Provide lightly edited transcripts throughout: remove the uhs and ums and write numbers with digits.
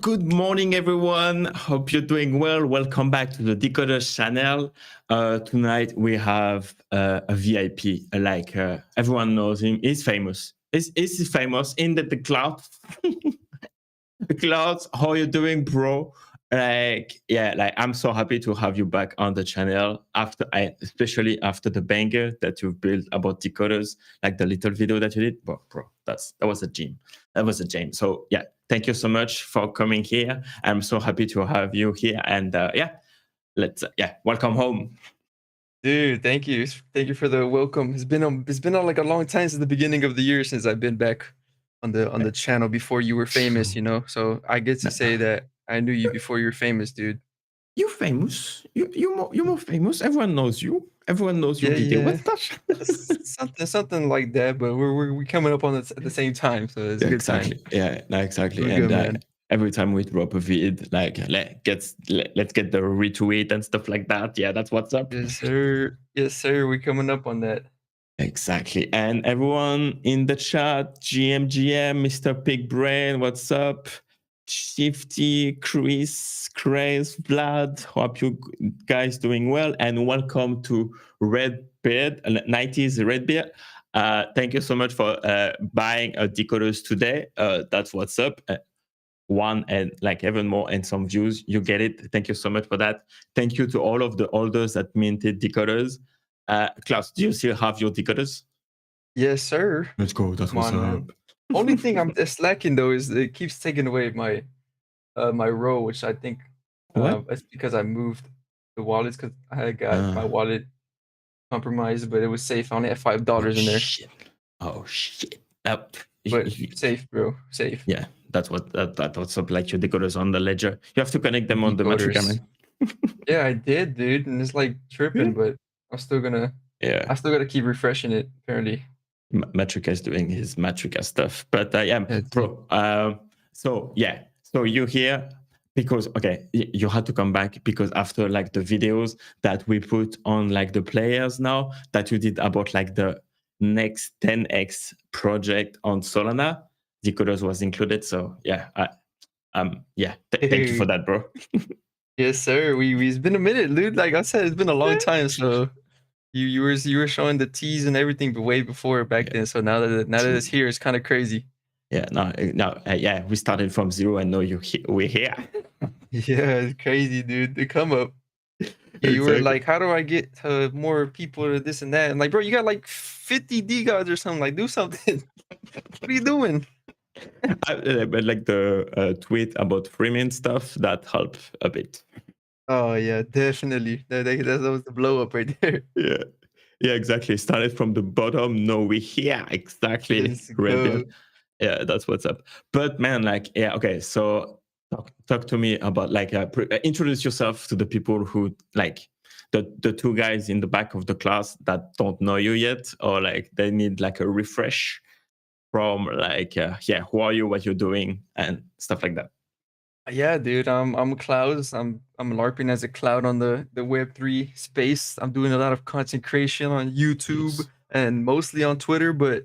Good morning, everyone. Hope you're doing well. Welcome back to the Decod3rs channel. Tonight we have a VIP, everyone knows him. He's famous. He's famous in the Cloudz. Cloudz, how you doing, bro? I'm so happy to have you back on the channel especially after the banger that you've built about Decod3rs, like the little video that you did. Bro, that was a gem. That was a gem. So yeah, thank you so much for coming here. I'm so happy to have you here, and welcome home. Dude, thank you for the welcome. It's been like a long time since the beginning of the year since I've been back on the channel before you were famous, you know. So I get to say that I knew you before you were famous, dude. You famous? You're more famous. Everyone knows you. Everyone knows your video. Yeah. What's that? something like that. But we're coming up on it at the same time, so it's a good time. Yeah, no, exactly. Good, man. Every time we drop a vid, let's get the retweet and stuff like that. Yeah, that's what's up. Yes, sir. Yes, sir. We're coming up on that. Exactly. And everyone in the chat, GM, Mr. Pig Brain, what's up? Shifty, Chris, Vlad, hope you guys doing well, and welcome to Redbeard, 90s Redbeard. Thank you so much for buying a Decod3rs today. That's what's up. One and even more and some views, you get it. Thank you so much for that. Thank you to all of the holders that minted Decod3rs. Cloudz, do you still have your Decod3rs? Yes, sir. Let's go. That's what's up. Man. Only thing I'm slacking though is it keeps taking away my my row, which I think it's because I moved the wallets because I got my wallet compromised, but it was safe. I only had $5 in there. Oh shit! But safe, bro. Safe. Yeah, that's what's up. Like your Decod3rs on the ledger, you have to connect them on the Matrix. Yeah, I did, dude, and it's like tripping, but I'm still gonna. Yeah, I still gotta keep refreshing it. Apparently. Matrika is doing his Matrika stuff, but bro. So you're here because you had to come back because after the videos that we put on the players now that you did about the next 10x project on Solana, Decod3rs was included. So thank you for that, bro. Yes, sir. It's been a minute, dude. Like I said, it's been a long time. So. You were showing the teas and everything way before back then. So now that it's here, it's kind of crazy. Yeah, we started from zero and now we're here. Yeah, it's crazy, dude. The come up. Yeah, you were like, how do I get more people to this and that? And bro, you got 50 Decod3rs or something. Like, do something. What are you doing? But the tweet about freemium stuff that helped a bit. Oh yeah, definitely. That was the blow up right there. Yeah, exactly. Started from the bottom. No, we're here. Exactly. Yeah, that's what's up. But man, okay. So talk to me about introduce yourself to the people who the two guys in the back of the class that don't know you yet, or they need a refresh from who are you, what you're doing, and stuff like that. Yeah, dude, I'm Cloudz. I'm LARPing as a Cloud on the Web3 space. I'm doing a lot of content creation on YouTube and mostly on Twitter, but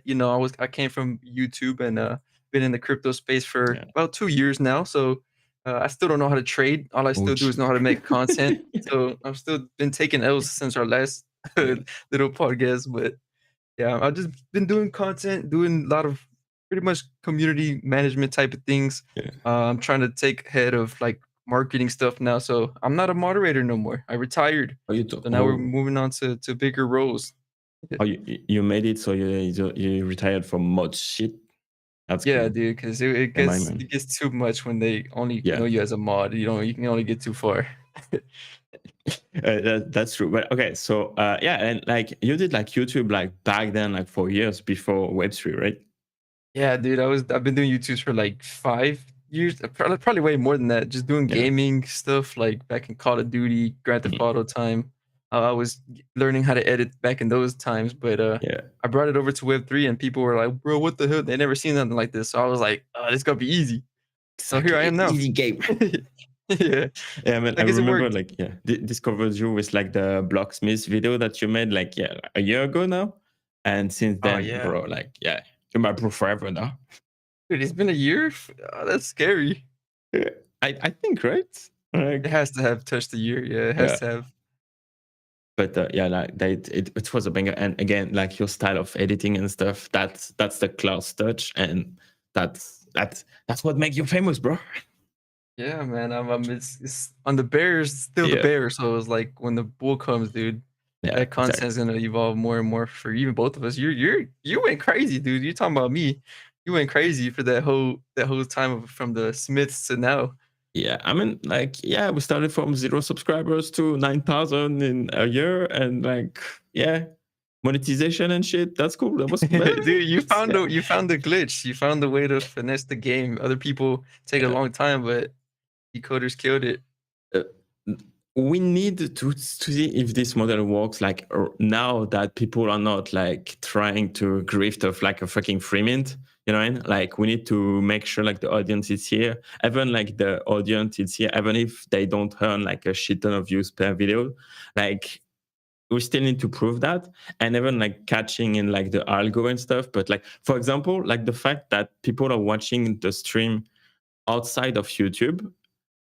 I came from YouTube and been in the crypto space for about 2 years now. So I still don't know how to trade. All I still do is know how to make content. So I've still been taking L's since our last little podcast, but yeah, I've just been doing content, doing a lot of pretty much community management type of things. I'm trying to take head of marketing stuff now, so I'm not a moderator no more. I retired. So now we're moving on to bigger roles. Oh, you made it, so you retired from mod shit. That's cool. Dude, because it gets too much when they only know you as a mod. You can only get too far. That's true. But okay, so and you did YouTube back then, 4 years before Web3, right? Yeah, dude, I've been doing YouTubes for 5 years, probably way more than that. Just doing gaming stuff back in Call of Duty, Grand Theft Auto time. I was learning how to edit back in those times, but I brought it over to Web3 and people were like, bro, what the hell? They never seen nothing like this. So I was like, oh, this gonna be easy. So here I am now. Easy game. Yeah, man. I remember discovered you with the Blocksmith video that you made a year ago now, and since then, bro, you're my bro forever now. Dude, it's been a year. Oh, that's scary. I think, right? It Like, has to have touched the year. Yeah, it has yeah. to have. But yeah, like it was a banger. And again, like your style of editing and stuff, that's the Cloudz touch, and that's what makes you famous, bro. Yeah, man. It's on the Bears, still the Yeah, Bears. So it's like when the bull comes, dude, yeah, that exactly. content is gonna evolve more and more for even both of us. You went crazy, dude. You talking about me? You went crazy for that whole time from the Smiths to now. Yeah, I mean, like, yeah, we started from 0 subscribers to 9,000 in a year, and like, yeah, monetization and shit. That's cool. That was, Dude, you it's, found yeah, the glitch. You found the way to finesse the game. Other people take a yeah. long time, but decoders killed it. Uh, we need to see if this model works. Like now that people are not like trying to grift of like a fucking free mint. You know what I mean? Like we need to make sure like the audience is here, even like the audience is here, even if they don't earn like a shit ton of views per video. Like we still need to prove that, and even like catching in like the algo and stuff. But like for example, like the fact that people are watching the stream outside of YouTube,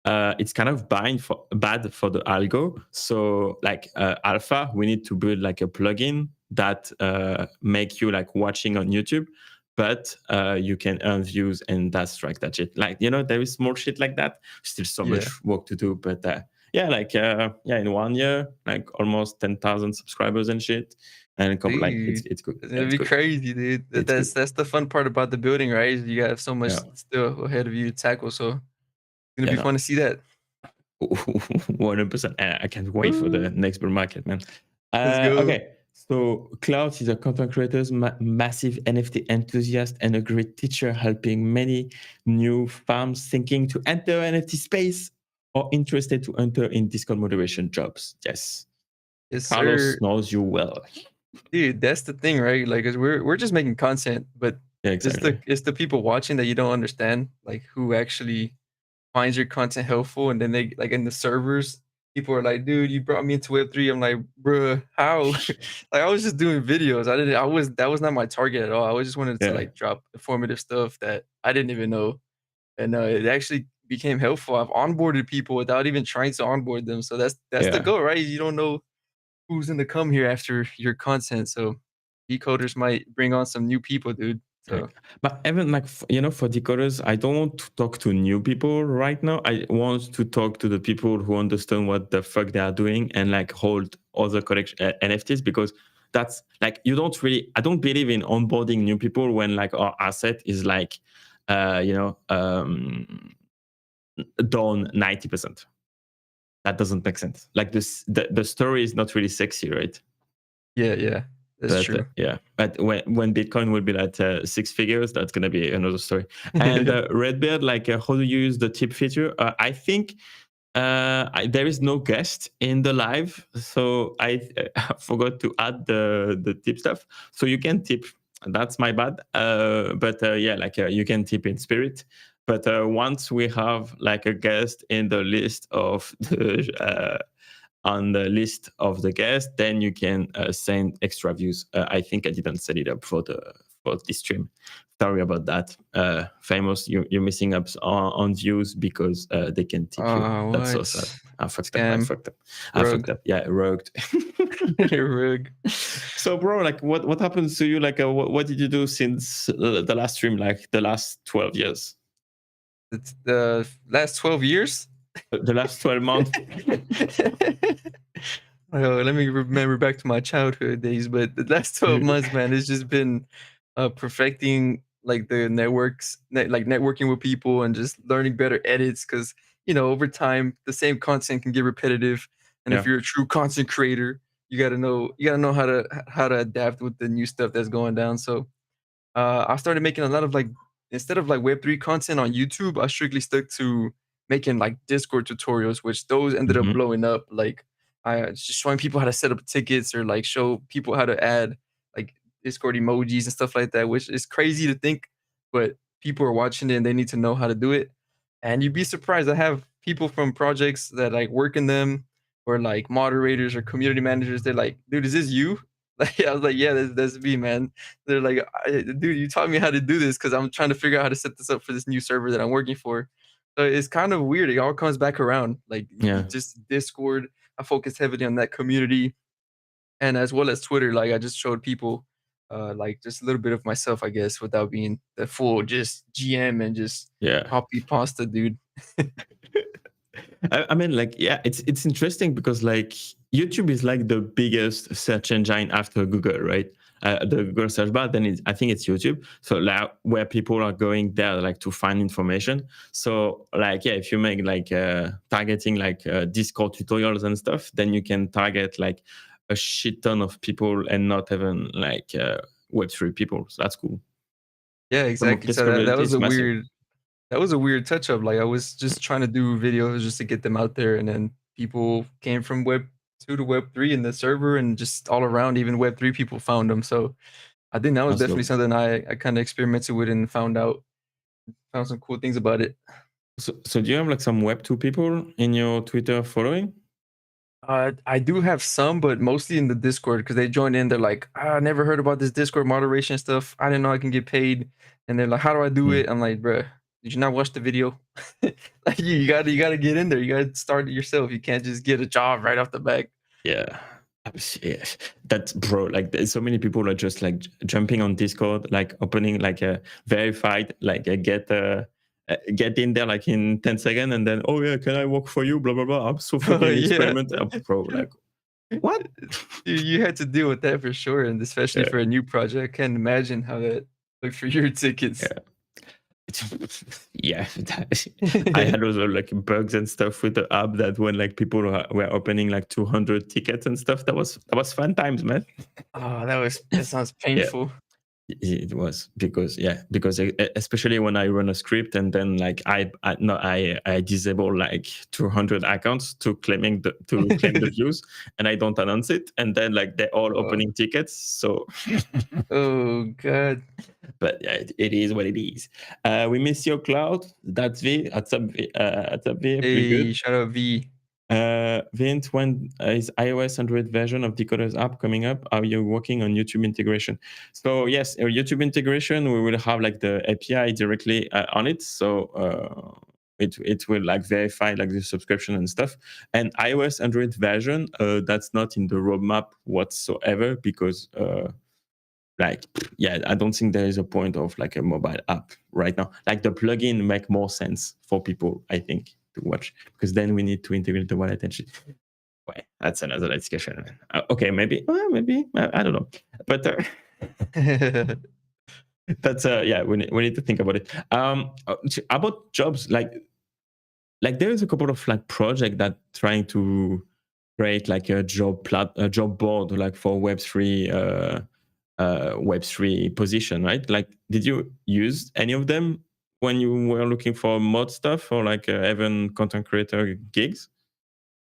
it's kind of bad for the algo. So like alpha, we need to build like a plugin that make you like watching on YouTube, but you can earn views, and that's like that shit. Like, you know, there is more shit like that. Still so Yeah. much work to do, but yeah, like yeah, in 1 year, like almost 10,000 subscribers and shit, and like Dude, it's good. it's Yeah, gonna it's be good. crazy, dude. It's good. That's the fun part about the building, right? Is you have so much Yeah, still ahead of you to tackle. So it's gonna yeah, be no. fun to see that. 100%. I can't wait for the Woo, next bull market, man. let's go. Okay, so Cloudz is a content creator, massive NFT enthusiast, and a great teacher, helping many new farms thinking to enter NFT space or interested to enter in Discord moderation jobs. Yes, Yes, Carlos sir. knows you well. Dude, that's the thing, right? Like, 'cause we're just making content, but Yeah, it's exactly. the people watching that you don't understand, like who actually finds your content helpful, and then they like in the servers, people are like, "Dude, you brought me into Web3." I'm like, "Bruh, how?" Like, I was just doing videos. I was that was not my target at all. I was just wanted to Yeah, like drop informative stuff that I didn't even know, and it actually became helpful. I've onboarded people without even trying to onboard them. So that's the yeah. goal, right? You don't know who's gonna come here after your content. So decoders might bring on some new people, dude. Like, So but even like you know, for decoders, I don't want to talk to new people right now. I want to talk to the people who understand what the fuck they are doing and like hold other collection NFTs, because that's like you don't really. I don't believe in onboarding new people when like our asset is like, you know, down 90%. That doesn't make sense. Like the story is not really sexy, right? yeah, yeah, that's But true. yeah, but when Bitcoin will be at 6 figures, that's gonna be another story. And Redbeard, like, how do you use the tip feature? I think there is no guest in the live, so I forgot to add the tip stuff. So you can tip. That's my bad. But yeah, like you can tip in spirit. But once we have like a guest in the list of the on the list of the guests, then you can send extra views. I think I didn't set it up for this stream. Sorry about that. Famous, you're missing up on views because they can tip you. That's so What? sad. I fucked up. I Scam, fucked up. I rug, fucked up. Yeah, rogued. rug. So, bro, like, what happens to you? Like, what did you do since the last stream? Like the last 12 years, It's the last 12 years? the last 12 months. Oh, let me remember back to my childhood days, but the last 12 months, man, it's just been perfecting like the like networking with people and just learning better edits because over time the same content can get repetitive. And if Yeah. you're a true content creator, you gotta know how to adapt with the new stuff that's going down. So I started making a lot of like instead of like Web3 content on YouTube, I strictly stuck to making like Discord tutorials, which those ended up Hmm. blowing up. Like I just showing people how to set up tickets or like show people how to add like Discord emojis and stuff like that, which is crazy to think, but people are watching it and they need to know how to do it. And you'd be surprised. I have people from projects that like work in them or like moderators or community managers. They're like, dude, is this you? Like, I was like, yeah, that's me, man. They're like, dude, you taught me how to do this because I'm trying to figure out how to set this up for this new server that I'm working for. So it's kind of weird. It all comes back around. Like Yeah. just Discord, I focus heavily on that community, and as well as Twitter. Like I just showed people, like just a little bit of myself, I guess, without being the full just GM and just Yeah. copy pasta, dude. I mean, like, yeah, it's interesting because like YouTube is like the biggest search engine after Google, right? The Google search bar, then I think it's YouTube. So like where people are going there like to find information. So like, yeah, if you make like targeting like Discord tutorials and stuff, then you can target like a shit ton of people and not even like Web3 people. So that's cool. Yeah, Some exactly. So that discoverability was is a massive. weird touch up. Like I was just trying to do videos just to get them out there, and then people came from Web 2 to Web 3 in the server, and just all around, even Web 3 people found them. So I think that was That's definitely dope. something I kind of experimented with and found some cool things about it. So do you have like some Web2 people in your Twitter following? I do have some, but mostly in the Discord because they joined in. They're like, I never heard about this Discord moderation stuff. I didn't know I can get paid. And they're like, how do I do Hmm. it? I'm like, bruh, did you not watch the video? Like you gotta get in there. You gotta start it yourself. You can't just get a job right off the back. Yeah. Yeah, that's bro. Like, there's so many people are just like jumping on Discord, like opening like a verified, like a get in there like in 10 seconds, and then oh yeah, can I work for you? Blah blah blah. I'm so Oh fucking yeah. experiment, bro. Like what? You had to deal with that for sure, and especially Yeah, for a new project. I can't imagine how that looked for your tickets. yeah. Yeah, I had also like bugs and stuff with the app that when like people were opening like 200 tickets and stuff. That was fun times, man. Oh, that sounds Yeah. painful. It was because especially when I run a script and then like I disable like 200 accounts to claim the views, and I don't announce it, and then like they're all Oh, opening tickets. So, oh god. but yeah, it is what it is. We miss your Cloud. That's V. What's up V? Pretty Hey, good. shout out V. Vint, when is iOS Android version of Decod3rs app coming up? Are you working on YouTube integration? So yes, YouTube integration, we will have like the API directly on it. So it will like verify like the subscription and stuff. And iOS Android version, that's not in the roadmap whatsoever because like yeah, I don't think there is a point of like a mobile app right now. Like the plugin make more sense for people, I think, to watch, because then we need to integrate the wallet and shit. Well, that's another discussion, man. Okay, maybe I don't know, but that's yeah, we need to think about it. About jobs, like there is a couple of like project that trying to create like a job board like for Web3 position, right? Like, did you use any of them when you were looking for mod stuff or like even content creator gigs?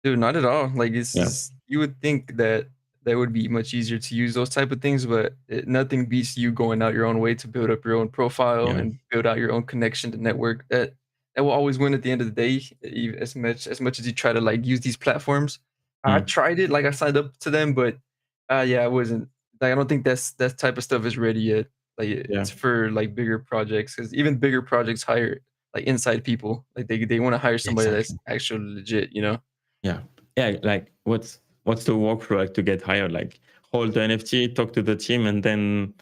Dude, not at all. Like, Yeah, you would think that that would be much easier to use those type of things, but nothing beats you going out your own way to build up your own profile yeah. and build out your own connection to network. That will always win at the end of the day, as much as you try to like use these platforms. I Mm, tried it, like I signed up to them, but yeah, I wasn't like I don't think that type of stuff is ready yet. Like yeah, it's for like bigger projects because even bigger projects hire like inside people. Like they want to hire somebody that's exactly. actually legit, you know? Yeah, yeah. Like, what's the workflow like to get hired? Like, hold the NFT, talk to the team, and then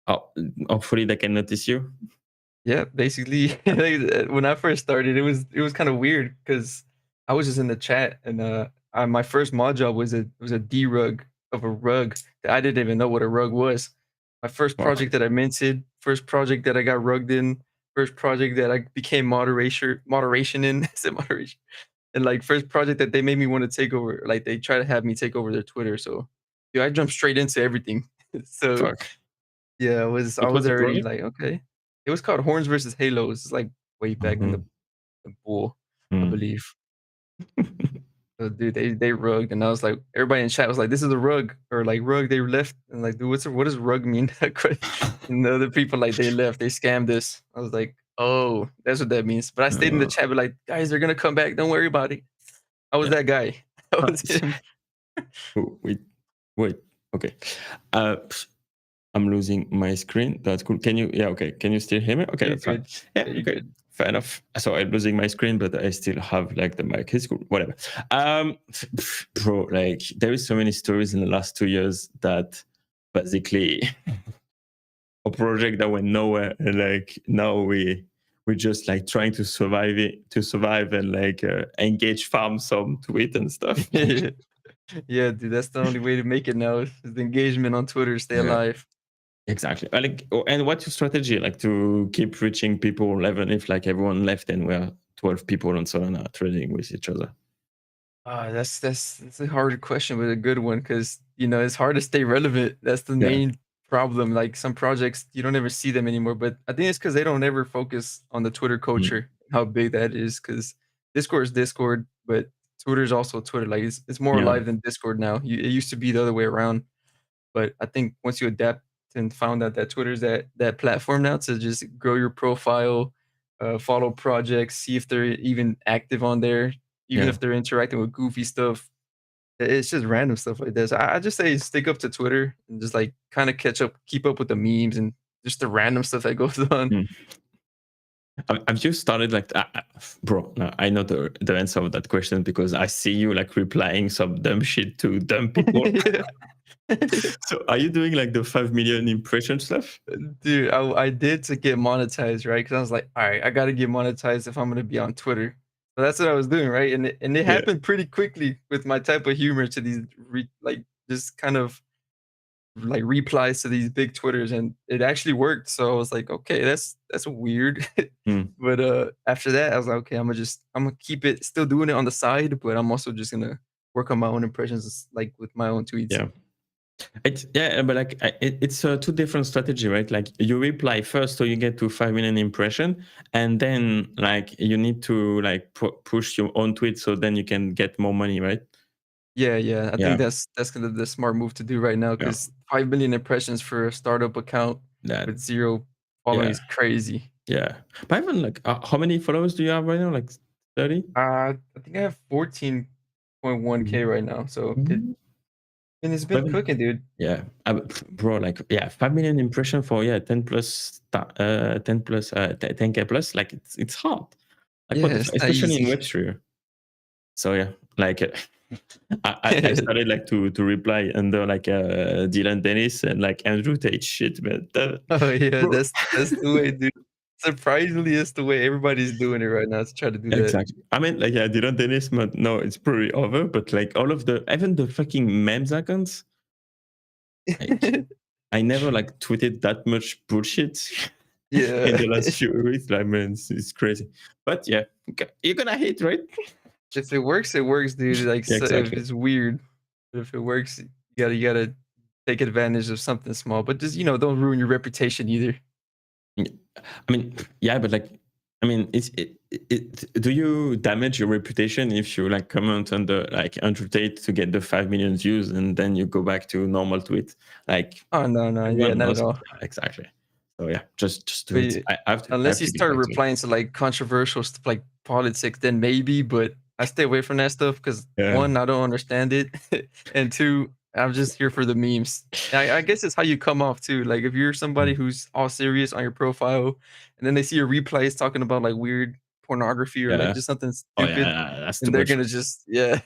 oh, hopefully they can notice you. Yeah, basically, like, when I first started, it was kind of weird because I was just in the chat and my first mod job was a derug of a rug that I didn't even know what a rug was. My first Wow, project that I minted, first project that I got rugged in, first project that I became moderation in, I said moderation, and like first project that they made me want to take over. Like they try to have me take over their Twitter. So, I jumped straight into everything. So fuck. yeah, I What was was the already project? like, okay. It was called Horns versus Halos. It's like way back in Mhm. the pool, I Mm. believe. So, dude, they rugged, and I was like, everybody in chat was like, "This is a rug," or like "rug." They left, and like, dude, what does rug mean? And the other people like they left, they scammed us. I was like, oh, that's what that means. But I stayed in the Uh, chat, but like, guys, they're gonna come back. Don't worry about it. I was yeah. that guy. I Uh, was him. oh, wait. Okay. Uh, I'm losing my screen. That's cool. Can you? Yeah. Okay. Can you still hear me? Okay, You're that's fine. good. Yeah. Yeah, you're Okay. good. fair enough. So I'm losing my screen, but I still have like the mic. It's cool, whatever. Bro, like there is so many stories in the last 2 years that basically a project that went nowhere, and like now we're just like trying to survive and like engage farm some tweet and stuff. Yeah, dude, that's the only way to make it now is the engagement on Twitter, stay Yeah. alive. Exactly. And what's your strategy like to keep reaching people, even if like everyone left and we're 12 people on Solana trading with each other? That's a hard question, but a good one because it's hard to stay relevant. That's the Yeah. main problem. Like some projects, you don't ever see them anymore. But I think it's because they don't ever focus on the Twitter culture, how big that is. Because Discord is Discord, but Twitter is also Twitter. Like it's more Yeah. alive than Discord now. It used to be the other way around. But I think once you adapt and found out that Twitter's that platform now to just grow your profile, follow projects, see if they're even active on there, even Yeah. if they're interacting with goofy stuff. It's just random stuff like this. I just say stick up to Twitter and just like kind of keep up with the memes and just the random stuff that goes on. Mm. Have you started like, bro? No, I know the answer of that question because I see you like replying some dumb shit to dumb people. So are you doing like the 5 million impression stuff? Dude, I did to get monetized, right? Because I was like, all right, I got to get monetized if I'm going to be on Twitter. So that's what I was doing, right? And it Yeah. happened pretty quickly with my type of humor to these like just kind of like replies to these big Twitters, and it actually worked. So I was like, okay, that's weird. Mm. But after that, I was like, okay, I'm gonna keep it still doing it on the side, but I'm also just gonna work on my own impressions, like with my own tweets. Yeah. But like it's a two different strategy, right? Like you reply first, so you get to 5 million impression, and then like you need to like push your own tweet, so then you can get more money, right? Yeah. I Yeah, think that's gonna the smart move to do right now yeah, because 5 million impressions for a startup account that, with 0 following yeah, is crazy. yeah. But even like, how many followers do you have right now? Like 30? I think I have 14.1K right now, so Mhm. it's But been cooking, dude. yeah, bro, like 5 million impression for 10 plus, 10 plus, 10K plus. Like it's hard. Like Yeah, it's not especially in easy. Web3. So yeah, like I started like to reply under like Dylan Dennis and like Andrew Tate shit, man. Oh, yeah, Bro, that's the way, dude. Surprisingly, it's the way everybody's doing it right now to try to do that. exactly. I mean, like Dylan Dennis, but no, it's probably over. But like all of even the fucking memes accounts, like I never like tweeted that much bullshit in Yeah. the last few weeks. Like man, it's crazy. But yeah, you're gonna hate, right? If it works, dude. Like, Yeah, so if exactly. it's weird, but if it works, you gotta take advantage of something small, but just, don't ruin your reputation either. Yeah. I mean, yeah, but like, I mean, do you damage your reputation if you like comment on the like Andrew Tate to get the 5 million views and then you go back to normal tweet? Like Oh, no, yeah, everyone not at knows it. all. Yeah, exactly. So yeah, just do But it. I unless have you to get start back to it. replying to like controversial stuff like politics, then maybe, but I stay away from that stuff because Yeah. one, I don't understand it, and two, I'm just here for the memes. I guess it's how you come off too. Like if you're somebody Mm. who's all serious on your profile, and then they see your replays talking about like weird pornography or like Yeah. just something Oh stupid, yeah, that's too and they're much. gonna just they're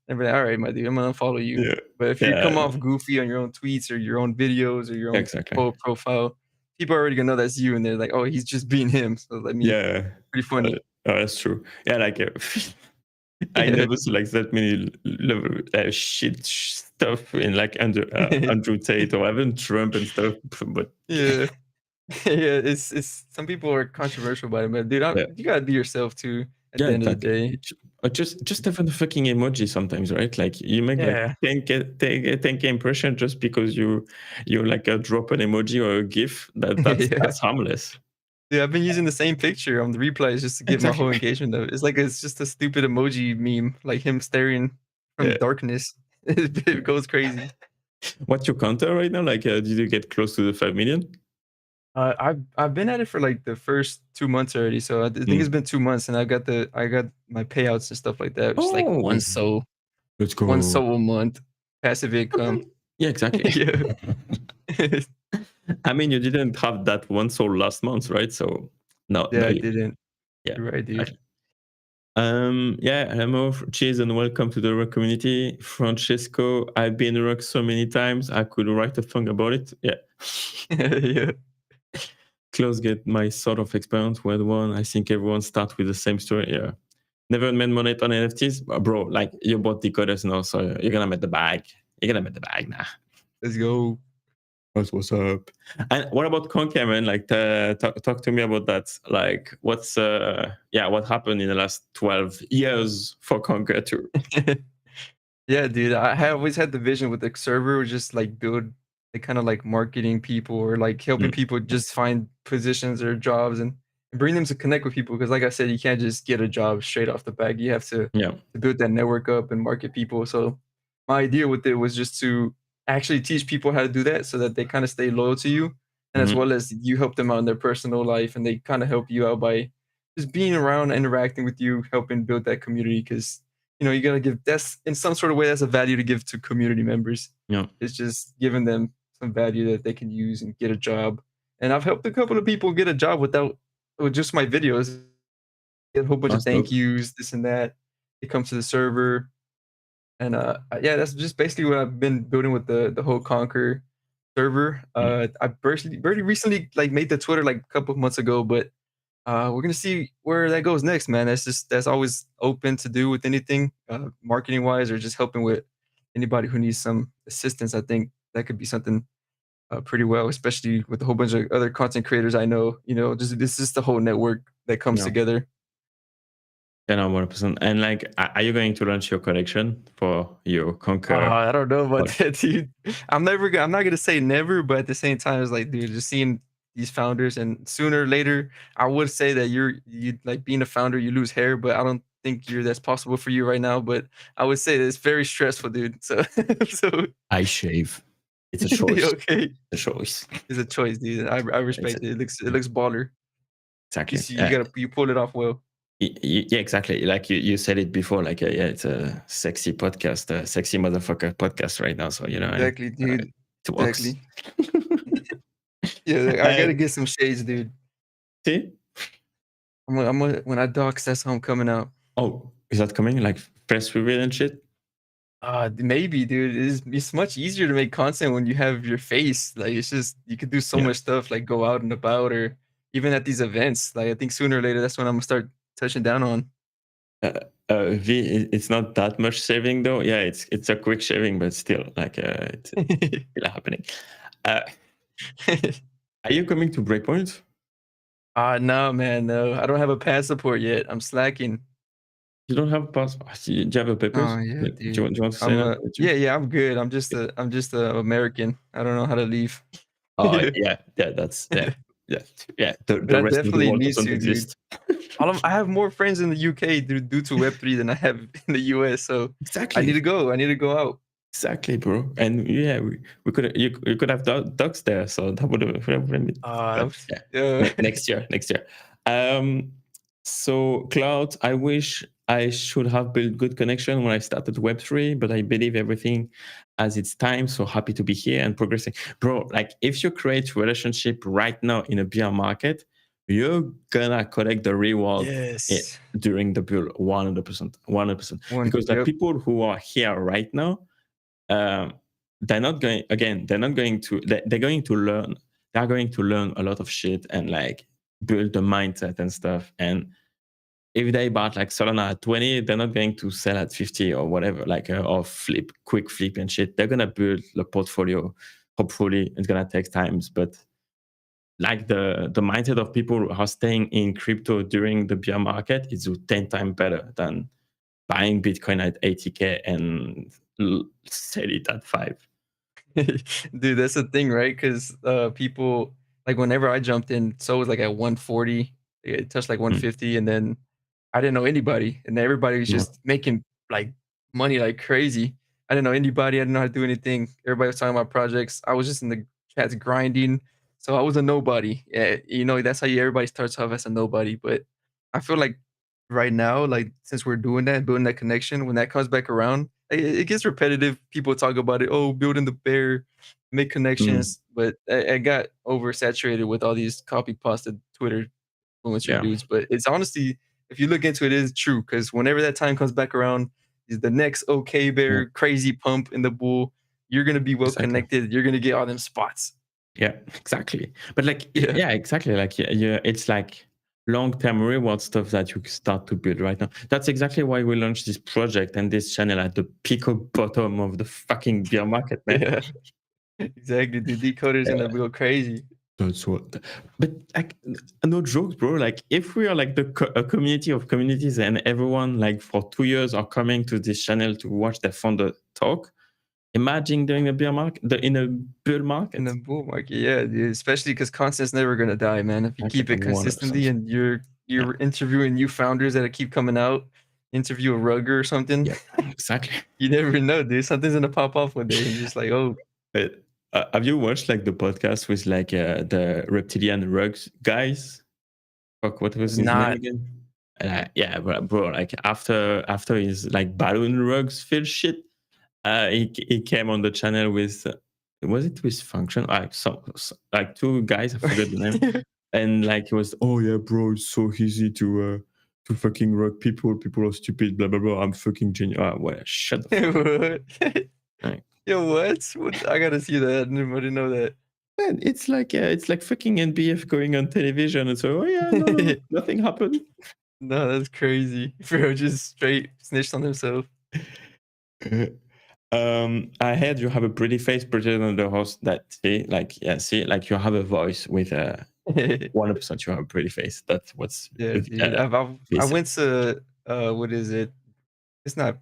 like, all right, my dude, I'm gonna unfollow you. Yeah. But if you Yeah. come off goofy on your own tweets or your own videos or your own Exactly. profile, people are already gonna know that's you, and they're like, "Oh, he's just being him." So let me Yeah. pretty funny. That's true. Yeah, like I never see like that many shit stuff in like Andrew Tate or even Trump and stuff. But Yeah. Yeah, it's some people are controversial about it, but dude, yeah, you gotta be yourself too at yeah, the end of the exactly. day. Just even the fucking emoji sometimes, right? Like you make like Yeah. 10K impression just because you like drop an emoji or a GIF. Yeah. That's harmless. Dude, I've been using the same picture on the replays just to get my Exactly. whole engagement up. It's just a stupid emoji meme, like him staring from Yeah. darkness. It goes crazy. What's your counter right now? Like, did you get close to the 5 million? I've been at it for like the first 2 months already, so I think it's Mm. been 2 months, and I got my payouts and stuff like that, which is like Oh, let's one go. soul a month, passive income. Yeah, exactly. Yeah. I mean, you didn't have that one soul last month, right? So now Yeah, I you, didn't. Yeah. You're right, dude. Yeah, hello, cheers and welcome to the rock community. Francesco, I've been rock so many times, I could write a song about it. Yeah. Yeah. Close get my sort of experience with one. I think everyone starts with the same story. Yeah. Never made money on NFTs, but bro, like you bought Decod3rs now, so you're gonna make the bag. You're gonna make the bag now. Let's go. That's what's up. And what about Conker, man? Like, talk to me about that. Like, what happened in the last 12 years for Conker too? Yeah, dude. I have always had the vision with the server, was just like build like kind of like marketing people or like helping Mm, people just find positions or jobs and bring them to connect with people. Because like I said, you can't just get a job straight off the bat. You have yeah. to build that network up and market people. So my idea with it was just to actually teach people how to do that so that they kind of stay loyal to you. And as Mhm. well as you help them out in their personal life and they kind of help you out by just being around, interacting with you, helping build that community. Because you gotta give that's in some sort of way that's a value to give to community members. Yeah. It's just giving them some value that they can use and get a job. And I've helped a couple of people get a job with just my videos. Get a whole bunch of That's thank dope. yous, this and that. It comes to the server. And yeah, that's just basically what I've been building with the whole Conquer server. Mm. I very recently like made the Twitter like a couple of months ago, but we're gonna see where that goes next, man. That's always open to do with anything, marketing wise, or just helping with anybody who needs some assistance. I think that could be something pretty well, especially with a whole bunch of other content creators I know. Just this is the whole network that comes Yeah. together. Yeah, no, 100%. And like, are you going to launch your collection for your Conquer? I don't know about What? that, dude. I'm not gonna say never, but at the same time, it's like, dude, just seeing these founders, and sooner or later, I would say that you like being a founder, you lose hair, but I don't think that's possible for you right now. But I would say that it's very stressful, dude. So, so I shave. It's a choice. okay, A choice. it's a choice, dude. I It's respect it. It looks baller. exactly. You pull it off well. Yeah, exactly. Like you said it before. Like, yeah, it's a sexy podcast, a sexy motherfucker podcast right now. So Exactly, dude. it works. Exactly. Yeah, I gotta And get some shades, dude. see, When I dox, that's how I'm coming out. oh, is that coming? Like press reveal and shit. Maybe, dude. It's much easier to make content when you have your face. Like it's just you could do so Yeah. much stuff, like go out and about, or even at these events. Like I think sooner or later, that's when I'm gonna start touching down on. It's not that much shaving though. Yeah, it's a quick shaving, but still, like, it's still happening. Uh, are you coming to Breakpoint? No, man, no. I don't have a pad support yet. I'm slacking. You don't have a passport. Do you have a papers? Oh yeah, Like, dude. do you want to say that? With you? Yeah, I'm good. I'm just a American. I don't know how to leave. Oh yeah, yeah. That's yeah. But The I rest of the definitely world need doesn't to, dude. exist. I have more friends in the UK due to Web3 than I have in the US. So I need Exactly. to go. I need to go out. Exactly, bro. And yeah, we could you could have dogs there, so that would have been it. That But was, yeah, yeah. next year, next year. So Cloud, I wish I should have built good connection when I started Web3, but I believe everything has its time. So happy to be here and progressing, bro. Like if you create relationship right now in a bear market, you're gonna collect the reward Yes. during the bull 100%, 100%. One. Because the Yep. people who are here right now, um, they're not going again. They're not going to. They're going to learn. They're going to learn a lot of shit and like build the mindset and stuff. And if they bought like Solana at 20, they're not going to sell at 50 or whatever, like or quick flip and shit. They're gonna build the portfolio. Hopefully, it's gonna take times, but like the mindset of people who are staying in crypto during the bear market is 10 times better than buying Bitcoin at 80K and sell it at 5. Dude, that's the thing, right? Because people like whenever I jumped in, so it was like at 140. It touched like Mm. 150, and then I didn't know anybody, and everybody was Yeah. just making like money like crazy. I didn't know anybody. I didn't know how to do anything. Everybody was talking about projects. I was just in the chats grinding, so I was a nobody. Yeah, that's how everybody starts off as a nobody. But I feel like right now, like since we're doing that, building that connection, when that comes back around, it gets repetitive. People talk about it. Oh, building the bear, make Mm. connections. But I got oversaturated with all these copy pasted Twitter influencer Yeah, dudes. But it's honestly, if you look into it, it is true because whenever that time comes back around, is the next OK yeah, Bear crazy pump in the bull. You're gonna be well exactly. connected. You're gonna get all them spots. Yeah, exactly. But like, Yeah. yeah, exactly. Like, yeah, it's like long-term reward stuff that you start to build right now. That's exactly why we launched this project and this channel at the peak of bottom of the fucking beer market, man. Yeah. Exactly. The decoder's gonna Yeah, go crazy. that's what. But like, no jokes, bro. Like, if we are like a community of communities and everyone like for 2 years are coming to this channel to watch their founder talk, imagine doing a beer market, in a bull In market. the bull market, yeah, dude, especially because content's never gonna die, man. If you Okay, keep it consistently 100%. and Yeah, you're interviewing new founders that keep coming out, interview a rugger or something, yeah, exactly. you never know, dude. Something's gonna pop off one day and you're just like, "Oh, But have you watched like the podcast with like the reptilian rugs guys? Fuck, what was I've his name not." again? Yeah, bro, like after his like balloon rugs feel shit, he came on the channel with was it with function like like two guys, I forgot the name, and like he was, oh yeah, bro, it's so easy to fucking rug people. People are stupid, blah blah blah. I'm fucking genius. Well, shut the fuck What? up. Yo, what? What? I gotta see that. I didn't know that. Man, it's like fucking NBF going on television and so, oh yeah, no, nothing happened. No, that's crazy. Bro just straight snitched on himself. I heard you have a pretty face, prettier than the host. That see, like yeah, see, like you have a voice with a 100%. You have a pretty face. That's what's Yeah, dude. I decent. went to what is it? It's not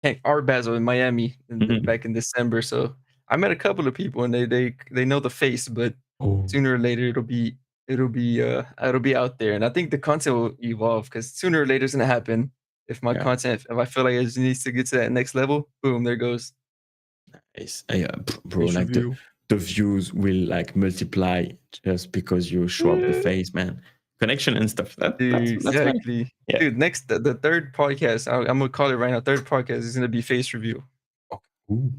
Heck, Art Basel in Miami Mhm. back in December. So I met a couple of people and they know the face, but Oh sooner or later it'll be out there. And I think the content will evolve because sooner or later it's gonna happen. If my yeah, content, if I feel like it just needs to get to that next level, boom, there goes it's, yeah, bro. face Like review. the views will like multiply just because you show up the Yeah. face, man. Connection and stuff. Dude, That's why. exactly. Yeah. Dude, next the third podcast, I'm gonna call it right now. Third podcast is gonna be face review. Okay. Ooh.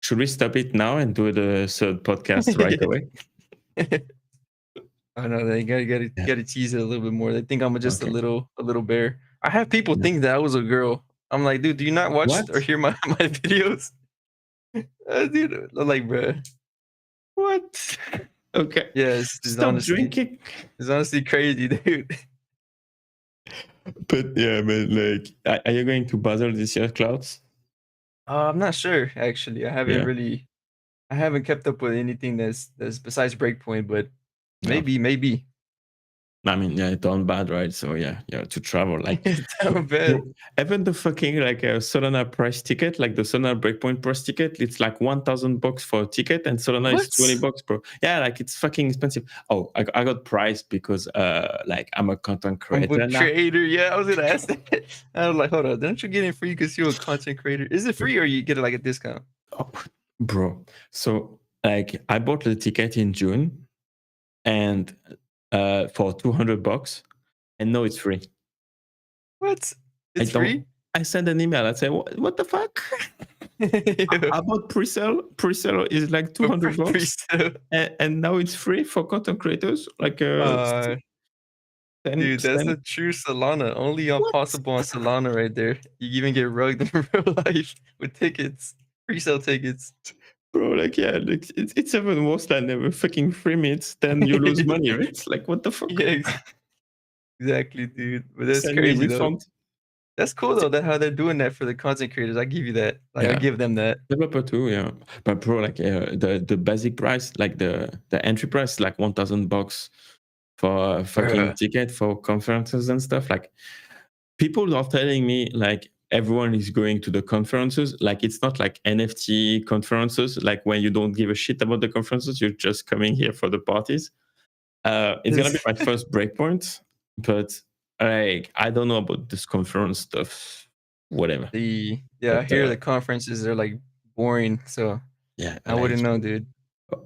Should we stop it now and do the third podcast right away? I know they Yeah. gotta tease it a little bit more. They think I'm just Okay. a little bear. I have people Yeah. think that I was a girl. I'm like, dude, do you not watch or What? hear my my videos? Dude, I'm like, bro, What? Okay. yeah, Stop drinking. it's honestly crazy, dude. But yeah, man, like, are you going to Basel this year, Clouds? I'm not sure actually. Yeah. I haven't kept up with anything that's besides Breakpoint, but No. maybe. I mean, yeah, it's all bad, right? So yeah, to travel, like, It's down bro, bad. even the fucking like Solana price ticket, like the Solana Breakpoint price ticket, it's like $1,000 for a ticket, and Solana is What? $20, bro. Yeah, like it's fucking expensive. Oh, I got priced because like I'm a content I'm a creator now. creator. Yeah, I was gonna ask that. I was like, hold on, don't you get it free because you're a content creator? Is it free or you get it like a discount? Oh, bro. So like I bought the ticket in June and for $200, and no, it's free. What? I It's don't. free? I send an email. I say, what the fuck? I bought pre-sale. Pre-sale is like $200, Pre-sale. and now it's free for content creators. Like Uh, 10 dude, that's a cent. true Solana. Only on What, possible on Solana right there. You even get rugged in real life with tickets, pre-sale tickets. bro? Like yeah, like, it's even worse than fucking free meets. Then you lose money, right? It's like what the fuck? Yeah, exactly, dude. But that's Send me crazy though. refund. That's cool though that how they're doing that for the content creators. I give you that. Like I Yeah. give them that. Developer too, yeah. But bro, like the basic price, like the entry price, is like $1,000 for a fucking Bruh. ticket for conferences and stuff. Like people are telling me like everyone is going to the conferences. Like it's not like NFT conferences, like when you don't give a shit about the conferences, you're just coming here for the parties. It's gonna be my first breakpoint, but like I don't know about this conference stuff. Whatever. Yeah, I But hear the conferences are like boring, so yeah, I like wouldn't know, dude.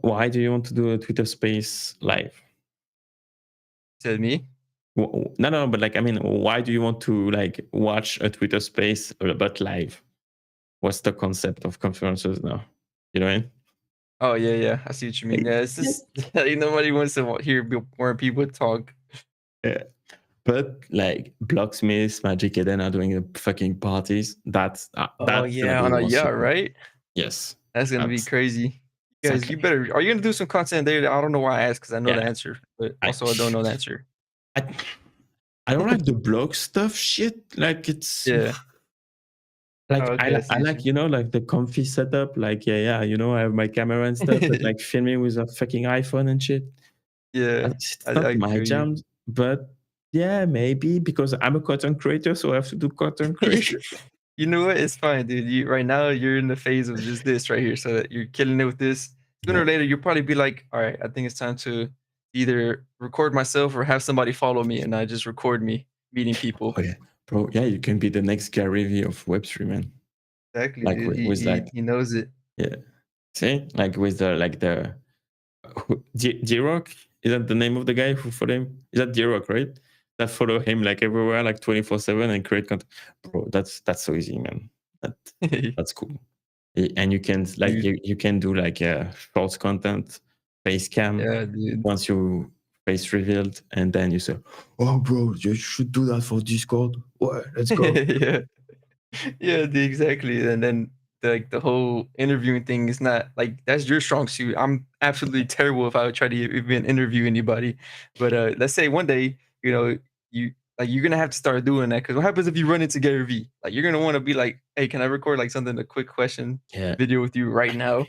why do you want to do a Twitter Space live? Said me? No, but like I mean, why do you want to like watch a Twitter Space but live? What's the concept of conferences now? You know what I mean? Oh yeah, yeah. I see what you mean. Like, Yeah, it's yeah, just nobody wants to hear more people talk. Yeah. But like Blocksmith, Magic Eden are doing the fucking parties. Oh That's gonna yeah, be on a more yacht, super. right? Yes. That's gonna be That's crazy. You guys, you exactly. better. Are you gonna do some content there? I don't know why I asked because I know Yeah. the answer, but I also I don't know the answer. I, I don't like the blog stuff shit. Like it's Yeah. Oh, like okay, I I see like, you know, like the comfy setup. Like yeah, you know, I have my camera and stuff, but you. like filming with a fucking iPhone and shit. Yeah, It's not I my feel you. jam. But yeah, maybe because I'm a content creator, so I have to do content creation. You know what? It's fine, dude. You right now you're in the phase of just this right here, so that you're killing it with this. Sooner Yeah. or later, you'll probably be like, all right, I think it's time to either record myself or have somebody follow me, and I just record me meeting people. Oh yeah, bro. Yeah, you can be the next Gary Vee of Web3, man. Exactly, Like dude. with like He knows it. yeah, see, like with the like the D Rock. Is that the name of the guy who follow him? Is that D Rock, right? That follow him like everywhere, like 24/7 and create content. Bro, that's so easy, man. That that's cool. And you can like Dude, you can do like short content, face cam yeah, dude. once you face revealed, and then you say, "Oh, bro, you should do that for Discord. What? Let's go." Yeah. Yeah, exactly. And then the whole interviewing thing is not like that's your strong suit. I'm absolutely terrible if I would try to even interview anybody. But let's say one day, you know, you like you're gonna have to start doing that because what happens if you run into Gary Vee? Like you're gonna want to be like, hey, can I record like something, a quick question Yeah. video with you right now?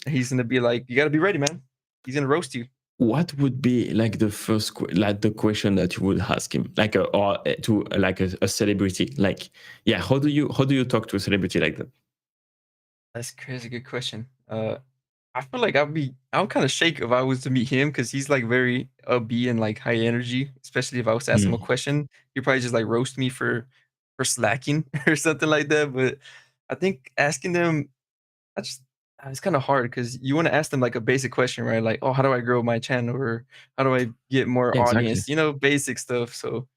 And he's gonna be like, you gotta be ready, man. He's gonna roast you. What would be like the first like the question that you would ask him, like or to like a celebrity? Like, yeah, how do you talk to a celebrity like that? That's crazy. Good question. I feel like I would kinda shake if I was to meet him because he's, like, very upbeat and, like, high energy, especially if I was to ask him a Mm, question, he'd probably just, like, roast me for slacking or something like that, but I think asking them I just it's kinda hard because you wanna ask them, like, a basic question, right? Like, "Oh, how do I grow my channel?" Or, "How do I get more yeah, exactly. audience?" You know, basic stuff, so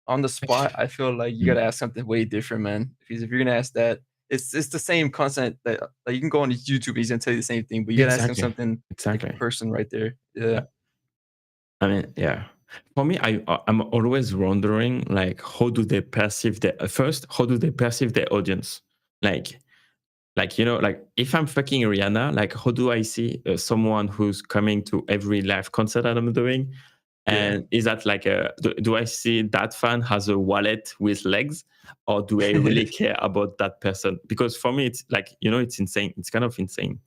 on the spot, I feel like you gotta Mm, ask something way different, man. Because if you're gonna ask that, it's the same content that like you can go on his YouTube, he's gonna tell you the same thing, but you yeah, gotta ask him exactly, something like a exactly. person right there. Yeah. Uh, I mean, yeah. For me, I'm always wondering like how do they perceive their first? How do they perceive their audience? Like you know, like if I'm fucking Rihanna, like how do I see someone who's coming to every live concert that I'm doing? Yeah. And is that like do I see that fan has a wallet with legs, or do I really care about that person? Because for me, it's like, you know, it's insane. It's kind of insane.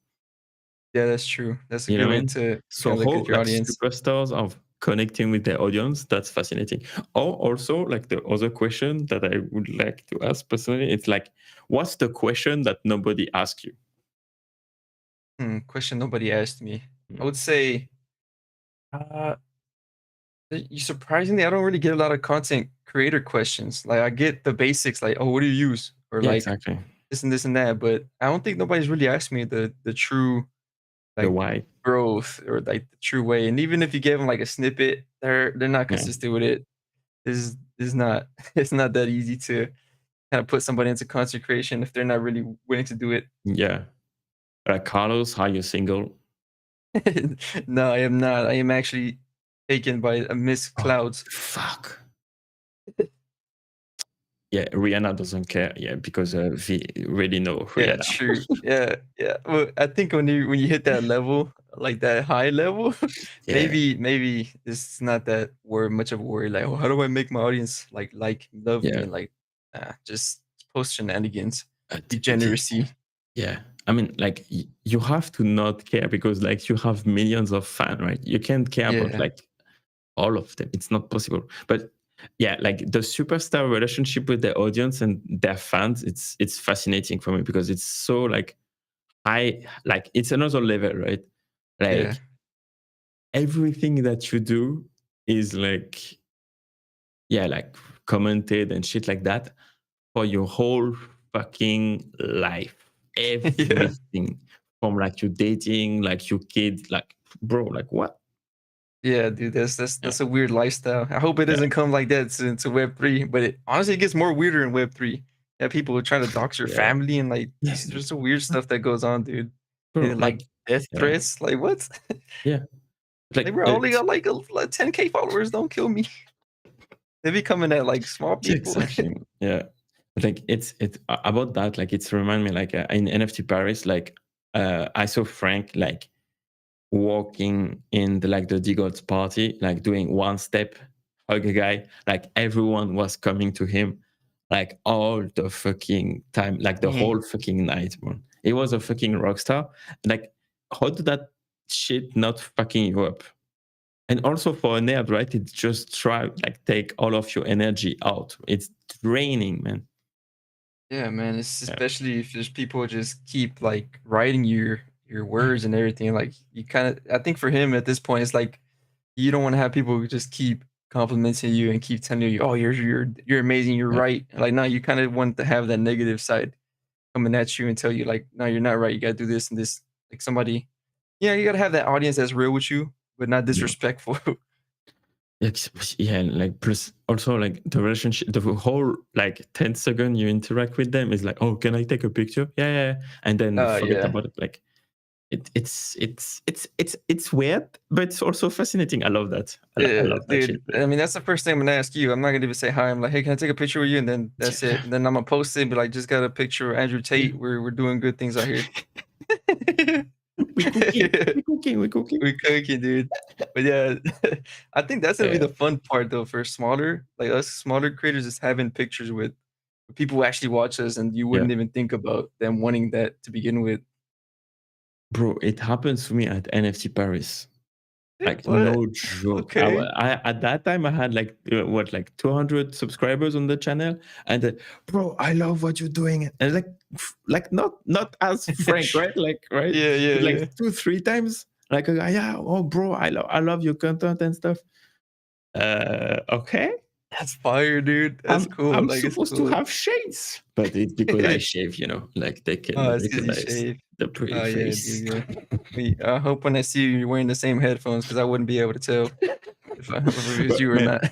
Yeah, that's true. That's a You know good what I way mean? to So kinda look how at your like audience. superstars of connecting with their audience, that's fascinating. Or also like the other question that I would like to ask personally, it's like, what's the question that nobody asks you? Question nobody asked me. I Mm. would say, uh, you surprisingly, I don't really get a lot of content creator questions. Like, I get the basics, like, "Oh, what do you use?" Or Yeah, like, exactly. this and that, but I don't think nobody's really asked me the true The like, why. growth or, like, the true way, and even if you give them, like, a snippet, they're not Yeah. consistent with it. Is not it's not that easy to kinda put somebody into content creation if they're not really willing to do it. Yeah. Carlos, are you single? No, I am not. I am actually taken by a Miss Oh, Cloudz. fuck. Yeah, Rihanna doesn't care. Yeah, because we really know Yeah, Rihanna. true. Yeah, yeah. Well, I think when you hit that level, like that high level, Yeah, maybe it's not that much of a worry. Like, oh, how do I make my audience love me yeah. and like just post shenanigans, The degeneracy. yeah. I mean, like you have to not care because like you have millions of fans, right? You can't care about Yeah, like all of them. It's not possible. But yeah, like the superstar relationship with their audience and their fans, it's fascinating for me because it's so like like it's another level, right? yeah, Like everything that you do is like yeah, like commented and shit like that for your whole fucking life. yeah, Everything from like your dating, like your kids, like bro, like what? yeah, dude. Yeah, That's a weird lifestyle. I hope it yeah, doesn't come like that to Web3, but it honestly it gets more weirder in Web3. Yeah, people are trying to dox your yeah, family and like yeah, there's some weird stuff that goes on, dude. bro, And like like death yeah, threats, like what? yeah, Like, like bro, I only got like 10K followers. Don't kill me. They be coming at like small Yeah, people. exactly. Yeah. Like it's about that. Like it's remind me like in NFT Paris, like I saw Frank like walking in the like the Decod3rs party, like doing one step, hug a guy, like everyone was coming to him, like all the fucking time, like the Dang. whole fucking night, man. He was a fucking rock star. Like, how did that shit not fucking you up? And also for a nerd, right? It's just try like take all of your energy out. It's draining, man. Yeah, man. It's Yeah, especially if there's people just keep like writing your words and everything. Like you kind of, I think for him at this point, it's like you don't want to have people who just keep complimenting you and keep telling you, "Oh, you're amazing, you're yeah, right." Like, no, you kind of want to have that negative side coming at you and tell you, like, "No, you're not right. You gotta do this and this." Like somebody, yeah, you gotta have that audience that's real with you, but not yeah. disrespectful. Yeah, like plus also like the relationship, the whole like 10 seconds you interact with them is like, oh, can I take a picture? Yeah, yeah, yeah. And then forget Yeah. about it. Like it's weird, but it's also fascinating. I love that. I Yeah, love that shit. dude. I mean, that's the first thing I'm gonna ask you. I'm not gonna even say hi. I'm like, hey, can I take a picture with you? And then that's it. And then I'm gonna post it and be like, just got a picture of Andrew Yeah. Tate. We're doing good things out here. We cooking. We cooking. We cooking. We cooking, dude. But yeah, I think that's gonna be Yeah, the fun part though for smaller, like us smaller creators, is having pictures with people who actually watch us, and you yeah. wouldn't even think about them wanting that to begin with. Bro, it happens to me at NFT Paris. Hey, Like what? no joke. Okay. I at that time I had like what like 200 subscribers on the channel, and bro, I love what you're doing, and like not as Frank, right? Like right, Yeah, yeah, but like yeah. 2 3 times, like yeah, oh bro, I love your content and stuff. Okay, That's fire, dude. That's I'm cool. I'm Like, it's supposed to cool. have shades, but it's because I shave, like they Oh, cannot it's 'cause you recognize shave. the pretty Oh, yeah, dude, face. yeah. I hope when I see you, you're wearing the same headphones, because I wouldn't be able to tell if it was But you or man, not.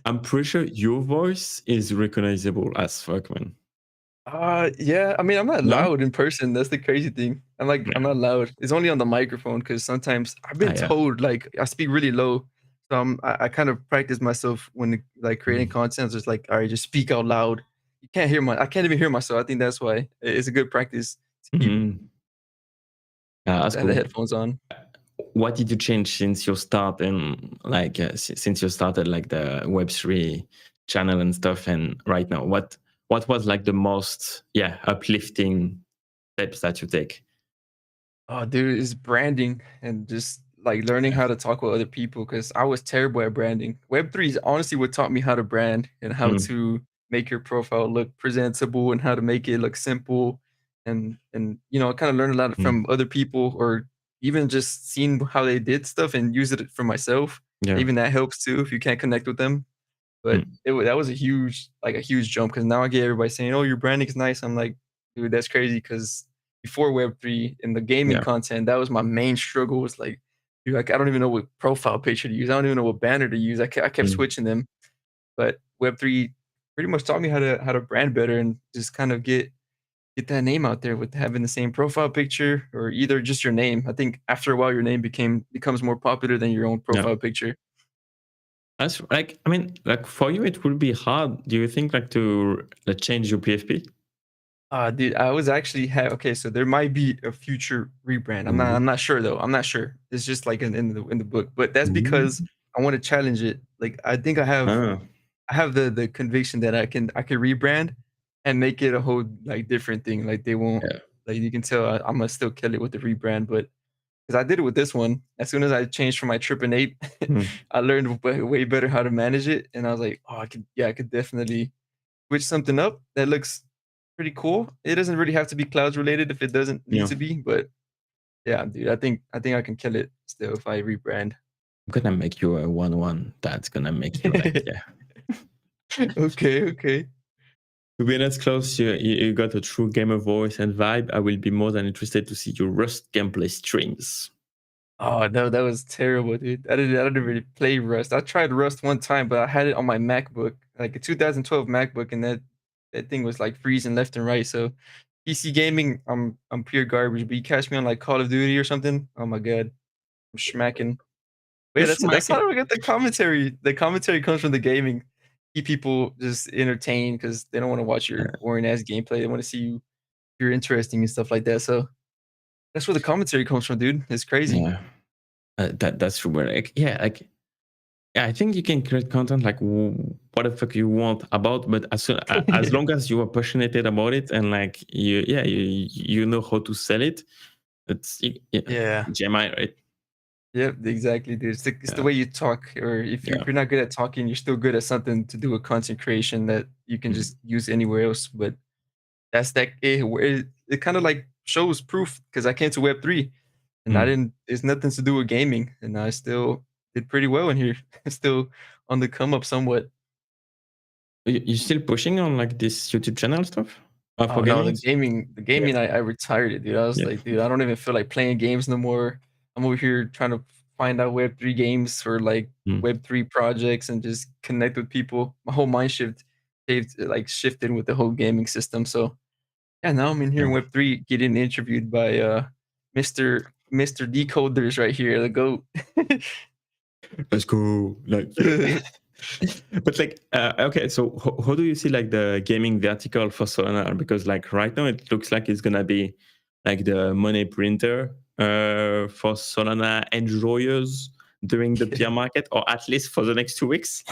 I'm pretty sure your voice is recognizable as fuck, man. Yeah, I mean, I'm not No? loud in person, that's the crazy thing. I'm Yeah. not loud. It's only on the microphone, because sometimes I've been Ah, yeah. told, like, I speak really low, so I kind of practice myself when, like, creating Mm. content, just like, "Alright, just speak out loud." You can't hear my I can't even hear myself, I think that's why. It's a good practice to Mhm. Yeah, that's have the cool. headphones on. What did you change since you started, like, since you started, like, the Web3 channel and stuff, and right now? What was, like, the most, yeah, uplifting steps that you take? Oh, dude, it's branding and just like learning Yeah. how to talk with other people, because I was terrible at branding. Web3 is honestly what taught me how to brand and how Mm. to make your profile look presentable and how to make it look simple, and kind of learn a lot Mm. from other people, or even just seeing how they did stuff and use it for myself. Yeah. Even that helps too if you can't connect with them. But Mm. that was a huge jump, because now I get everybody saying, "Oh, your branding is nice." I'm like, "Dude, that's crazy." Because before Web3 in the gaming Yeah. content, that was my main struggle, was like, dude, like, I don't even know what profile picture to use. I don't even know what banner to use. I kept Mm. switching them. But Web3 pretty much taught me how to brand better and just kind of get that name out there with having the same profile picture, or either just your name. I think after a while your name becomes more popular than your own Yeah. profile picture. That's like, I mean, like, for you, it will be hard, do you think, like, to, like, change your PFP? Dude, I was actually okay, so there might be a future rebrand. Ooh. I'm not sure though. I'm not sure. It's just like in the book, but that's Ooh. because I want to challenge it. Like, I think Ah, I have the conviction that I can rebrand and make it a whole like different thing. Like, they won't, yeah. like, you can tell I'm gonna still kill it with the rebrand, but because I did it with this one. As soon as I changed from my trip and eight, Mm. I learned way better how to manage it, and I was like, oh, I could definitely switch something up that looks pretty cool. It doesn't really have to be clouds related if it doesn't need Yeah. to be, but yeah, dude, I think I can kill it still if I rebrand. I'm gonna make you a 1-1. That's gonna make you like, yeah. Okay, okay. To be honest, Klaus, you got a true gamer voice and vibe. I will be more than interested to see your Rust gameplay streams. Oh, no, that was terrible, dude. I didn't really play Rust. I tried Rust one time, but I had it on my MacBook, like a 2012 MacBook, and that thing was like freezing left and right. So PC gaming, I'm pure garbage. But you catch me on like Call of Duty or something, oh my god, I'm smacking. But yeah, Just that's smacking. how I get the commentary. The commentary comes from the gaming. keep people just entertained because they don't want to watch your uh, boring ass gameplay. They want to see you're interesting and stuff like that. So that's where the commentary comes from, dude. It's crazy. yeah, that's true. But like, yeah, like yeah, I think you can create content like what the fuck you want about, but as long as you are passionate about it and like you know how to sell it, yeah, Yeah. GMI, right? Yep, exactly, dude. It's the Yeah, way you talk, or if yeah, you're not good at talking, you're still good at something to do with content creation that you can mm, just use anywhere else. But that's that it kind of like shows proof because I came to Web3 and I mm. didn't it's nothing to do with gaming, and I still did pretty well in here. Still on the come up somewhat. You still pushing on like this YouTube channel stuff Oh for no, gaming? the Yeah, gaming I retired it, dude. I was yeah, like, dude, I don't even feel like playing games no more. I'm over here trying to find out Web3 games for like mm, Web3 projects and just connect with people. My whole mind shifted with the whole gaming system. So yeah, now I'm in here yeah. in Web3 getting interviewed by Mr. Decoders right here, the GOAT. Let's go. Like, but like, okay. So how do you see like the gaming vertical for Solana? Because like right now it looks like it's gonna be like the money printer for Solana enjoyers during the bear market, or at least for the next 2 weeks.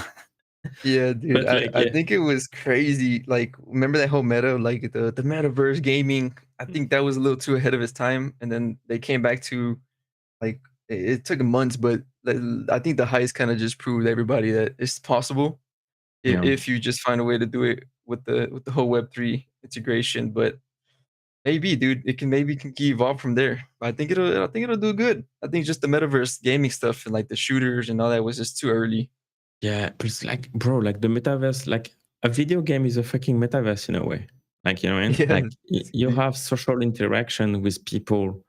Yeah, dude. But I, like, I yeah, think it was crazy. Like, remember that whole meta, like the metaverse gaming? I think that was a little too ahead of its time. And then they came back to like it took months, but I think the highs kind of just proved everybody that it's possible yeah, if you just find a way to do it with the whole Web3 integration. But maybe, dude, maybe can evolve from there. I think it'll do good. I think just the metaverse gaming stuff and like the shooters and all that was just too early. yeah. But it's like, bro, like the metaverse, like a video game is a fucking metaverse in a way. Like, you know what I mean? Yeah. Like you y- have social interaction with people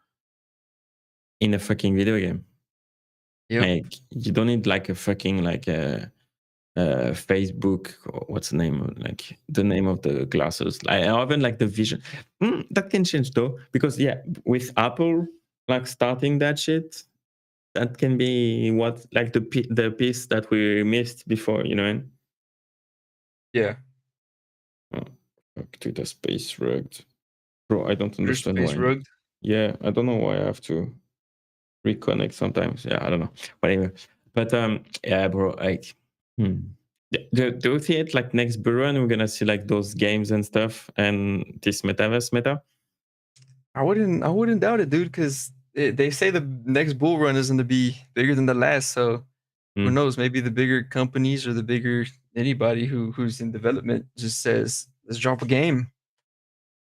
in a fucking video game. Yep. Like you don't need like a fucking like Facebook, or what's the name of, like the name of the glasses, like or even like the vision. That can change though, because yeah, with Apple like starting that shit, that can be what like the piece that we missed before, you know. And Yeah. oh, fuck, Twitter space rugged, bro. I don't Twitter understand space why. rugged. Yeah, I don't know why I have to reconnect sometimes. Yeah, I don't know. Whatever. But yeah, bro, like do you see it like next bull run we're gonna see like those games and stuff and this metaverse meta? I wouldn't doubt it, dude, because they say the next bull run is going to be bigger than the last. So who Mm. knows? Maybe the bigger companies or the bigger anybody who's in development just says, "Let's drop a game."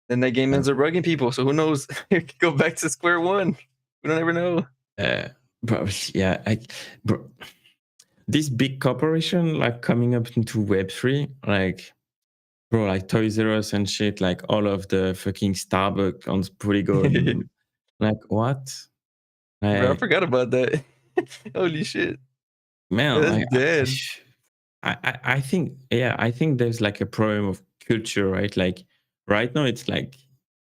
Then that game Yeah. ends up rugging people. So who knows? It could go back to square one. We don't ever know. Uh, bro, yeah, bro, this big corporation like coming up into Web3, like bro, like Toys and shit, like all of the fucking Starbucks on Polygon, like what? Bro, I Like forgot about that. Holy shit. man, That's like dead. I think yeah, I think there's like a problem of culture, right? Like right now it's like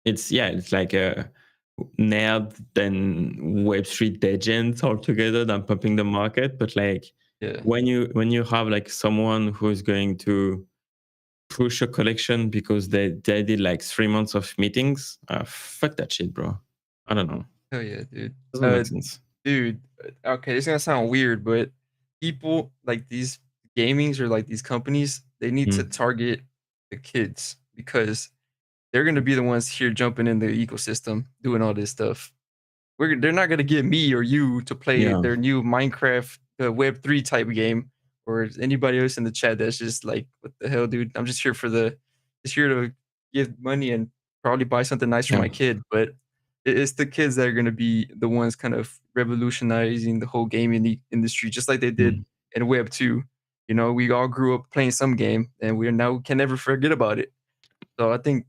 it's like a nerd then Web3 legends all together than pumping the market. But like Yeah. when you have like someone who's going to push a collection because they did like 3 months of meetings, fuck that shit, bro. I don't know. Hell yeah, dude. Doesn't make sense. Dude, okay, it's gonna sound weird, but people like these gamings or like these companies, they need to Mm. target the kids because they're gonna be the ones here jumping in the ecosystem, doing all this stuff. They're not gonna get me or you to play Yeah. their new Minecraft Web3 type game, or anybody else in the chat that's just like, what the hell, dude? I'm just here to give money and probably buy something nice for Yeah. my kid. But it's the kids that are gonna be the ones kind of revolutionizing the whole gaming industry, just like they did Mm. in Web2. You know, we all grew up playing some game, and we now can never forget about it. So I think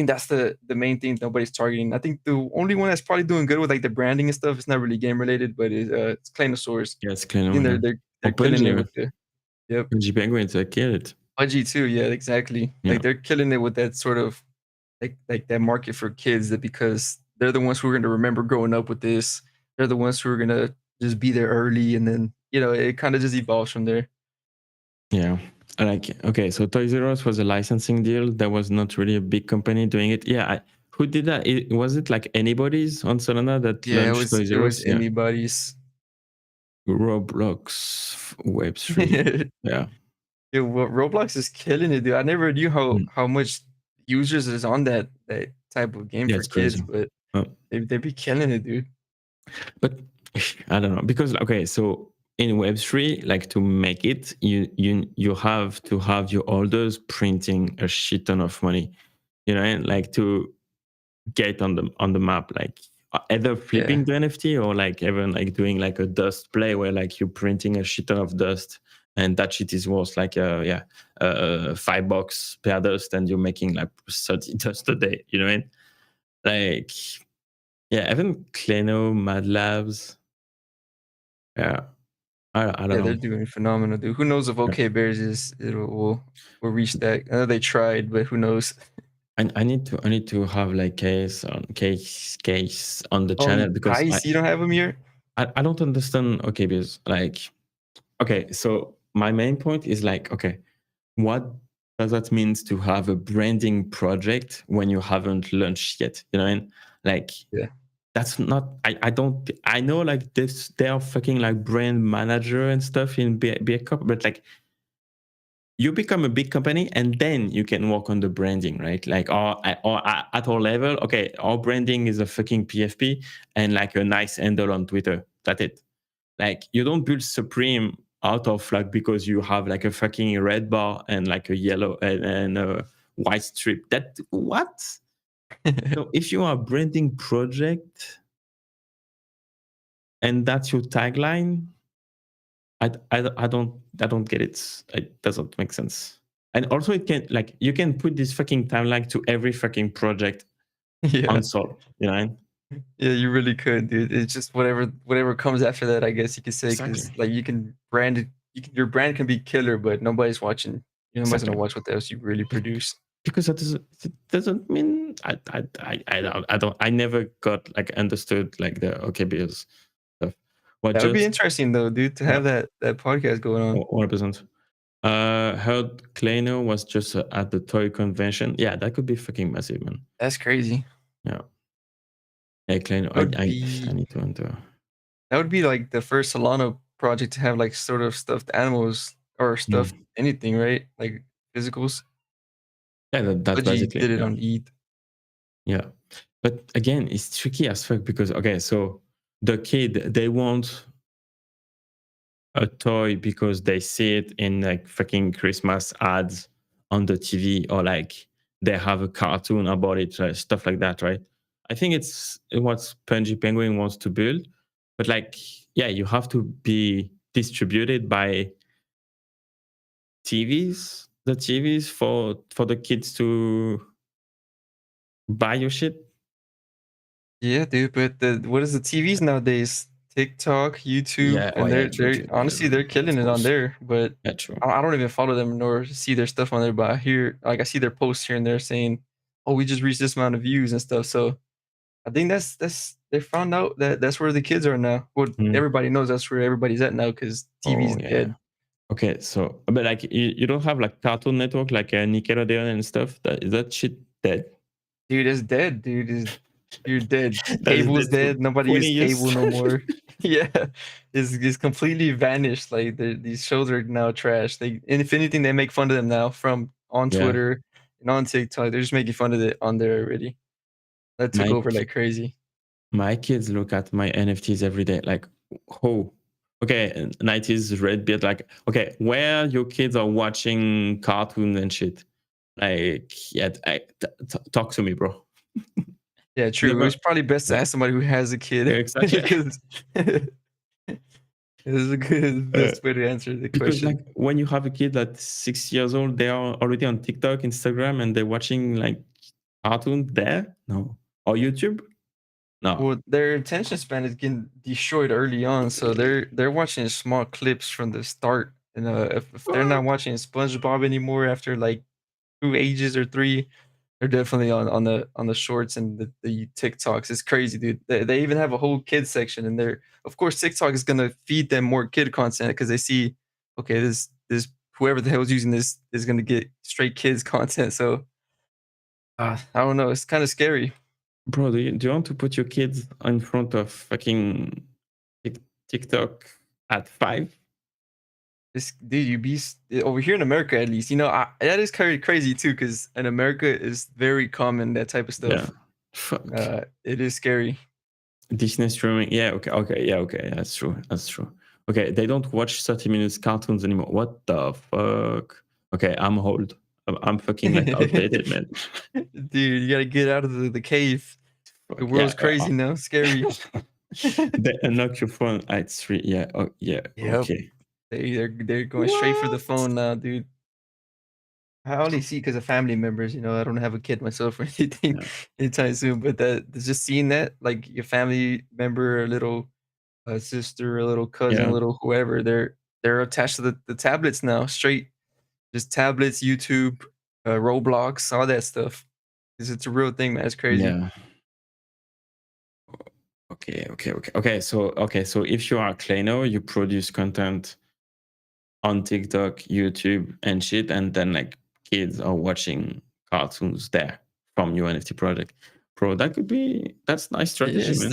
that's the main thing nobody's targeting. I think the only one that's probably doing good with like the branding and stuff, it's not really game related, but it's Cloudz. Yeah, it's I clean, think yeah. they're Or killing it Punji, with the yep. Punji Penguins, I killed. Pudgy too, yeah, exactly. Yeah. Like they're killing it with that sort of like that market for kids that because they're the ones who are gonna remember growing up with this. They're the ones who are gonna just be there early and then, you know, it kind of just evolves from there. Yeah. Like, okay, so Toys was a licensing deal. There was not really a big company doing it. Yeah, who did that? Was it like anybody's on Solana that Yeah, launched Toys it was Yeah, anybody's. Roblox Web3. Yeah. Yeah, well, Roblox is killing it, dude. I never knew Mm. how much users is on that type of game Yeah, for it's crazy. kids, but Uh, they be killing it, dude. but I don't know, because okay, so in Web3, like to make it, you have to have your holders printing a shit ton of money, and like to get on the map, like either Yeah. flipping the NFT or like even like doing like a dust play where like you're printing a shit ton of dust, and that shit is worth like $5 per dust, and you're making like 30 dust a day, what I mean? Like, yeah, even Kleno, Mad Labs, yeah, I don't Yeah, they're know. doing phenomenal, dude. Who knows if Yeah. OK Bears will reach that? I know they tried, but who knows? I need to have like case on the On channel, because Ice, you don't have them here? I don't understand. Okay, because like, okay, so my main point is like, okay, what does that mean to have a branding project when you haven't launched yet? You know what I mean? Like, Yeah. that's not, I don't, I know like this, they are fucking like brand manager and stuff in big company, but like, you become a big company and then you can work on the branding, right? Like, or at our level, okay, our branding is a fucking PFP and like a nice handle on Twitter. That's it. Like, you don't build Supreme out of like because you have like a fucking red bar and like a yellow and a white strip. That what? So if you are a branding project and that's your tagline, I don't get it. It doesn't make sense. And also, it can like you can put this fucking timeline to every fucking project Yeah. on Sol. You know? Yeah, you really could, dude. It's just whatever comes after that, I guess you could say, Exactly. because like you can brand it, your brand can be killer, but nobody's watching. Nobody's gonna Exactly. watch what else you really produce. Because it doesn't mean I never got like understood like the okay bills stuff. What That would be just interesting though, dude, to yeah, have that podcast going on. 100%. Heard Kleno was just at the toy convention. Yeah, that could be fucking massive, man. That's crazy. Yeah, yeah, Kleno. That would I be need to enter. that would be like the first Solana project to have like sort of stuffed animals or stuffed Mm. anything, right? Like physicals. Yeah, that's Pudgy basically did it yeah. on ETH. Yeah, but again, it's tricky as fuck because okay, so the kid they want a toy because they see it in like fucking Christmas ads on the TV, or like they have a cartoon about it, stuff like that, right? I think it's what Spongy Penguin wants to build, but like, yeah, you have to be distributed by TVs for the kids to buy your shit. Yeah, dude, but what is the TVs nowadays? TikTok, YouTube, Yeah, oh and yeah, they're yeah, honestly they're of killing it on course, there. But yeah, true. I don't even follow them nor see their stuff on there. But I hear like I see their posts here and there saying, "Oh, we just reached this amount of views and stuff." So I think that's they found out that that's where the kids are now. Well, Mm. everybody knows that's where everybody's at now because Oh TV's yeah. dead. Okay, so but like you don't have like Cartoon Network like Nickelodeon and stuff. That shit dead. Dude, it's dead. Dude, is you're dead. That is Cable's dead for dead. Nobody 20 uses years. cable no more. Yeah, it's completely vanished. Like these shows are now trash. They and if anything, they make fun of them now from on Yeah, Twitter and on TikTok. They're just making fun of it on there already. That took my over like crazy. my kids look at my NFTs every day. Like, oh, okay, 90s Redbeard. Like, okay, where your kids are watching cartoons and shit. Like, yeah, talk to me, bro. Yeah, true. Never. It's probably best to Yeah, ask somebody who has a kid exactly. because this is a good Uh, best way to answer the because like question. when you have a kid that's 6 years old, they are already on TikTok, Instagram, and they're watching like cartoon there? No. Or YouTube? No. Well, their attention span is getting destroyed early on, so they're watching small clips from the start. And if they're not What? watching SpongeBob anymore after like 2 ages or three, they're definitely on the shorts and the TikToks. It's crazy, dude. They even have a whole kids section, and they're of course TikTok is gonna feed them more kid content because they see, okay, this whoever the hell is using this is gonna get straight kids content. So I don't know. It's kind of scary. Bro, do you want to put your kids in front of fucking TikTok at 5? This dude, over here in America at least. That is kind of crazy too, because in America is very common that type of Yeah. stuff. Fuck. It is scary. Disney streaming. Yeah, okay. Yeah, okay. That's true. Okay, they don't watch 30 minutes cartoons anymore. What the fuck? Okay, I'm old. I'm fucking like outdated, man. Dude, you gotta get out of the cave. The Fuck, world's crazy now, scary. They unlock your phone at 3. Yeah, yeah, Yep. okay. They're going straight for the phone now, dude. I only see because of family members. I don't have a kid myself or anything Yeah. anytime soon. But just seeing that, like your family member, a little sister, a little cousin, a Yeah. little whoever, they're attached to the tablets now. Straight, just tablets, YouTube, Roblox, all that stuff. 'Cause it's a real thing, man. It's crazy. Yeah. Okay. So if you are Kleino, you produce content on TikTok, YouTube, and shit, and then like kids are watching cartoons there from your NFT project. Bro, that's nice strategy, It's man.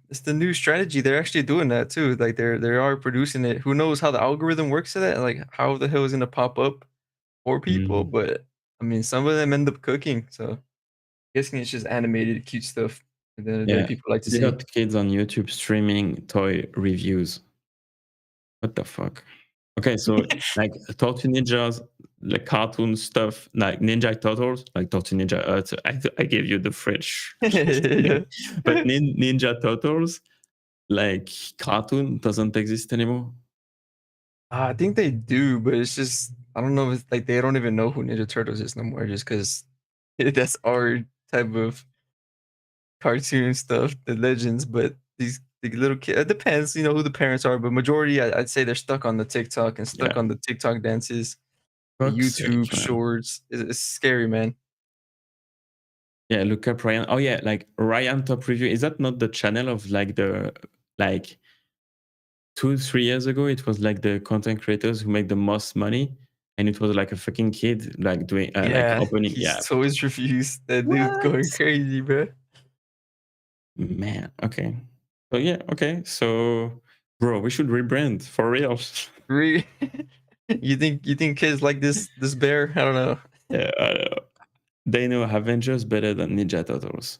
it's the new strategy. They're actually doing that too. Like they are producing it. Who knows how the algorithm works to that? Like how the hell is it gonna pop up for people? Mm. But I mean, some of them end up cooking. So guessing it's just animated, cute stuff that Yeah, people like to they see. got kids on YouTube streaming toy reviews. What the fuck? Okay, so like Tortue Ninjas, like cartoon stuff, like Ninja Turtles, like Tortue Ninja. I gave you the French, Yeah. but Ninja Turtles, like cartoon, doesn't exist anymore. I think they do, but it's just I don't know if it's like they don't even know who Ninja Turtles is no more just because that's our type of cartoon stuff, the legends, but the little kid it depends, who the parents are, but majority I'd say they're stuck on the TikTok and stuck Yeah, on the TikTok dances, the fuck's YouTube sake, man. shorts. It's scary, man. Yeah, look up Ryan. Oh yeah, like Ryan Top Review. Is that not the channel of like the like 2-3 years ago? It was like the content creators who make the most money, and it was like a fucking kid like doing like Yeah, opening. he's Yeah, always refused. That dude's going what? crazy, bro. Man, okay. So yeah, okay. So, bro, we should rebrand for real. Re you think kids like this bear? I don't know. Yeah, they know Avengers better than Ninja Turtles.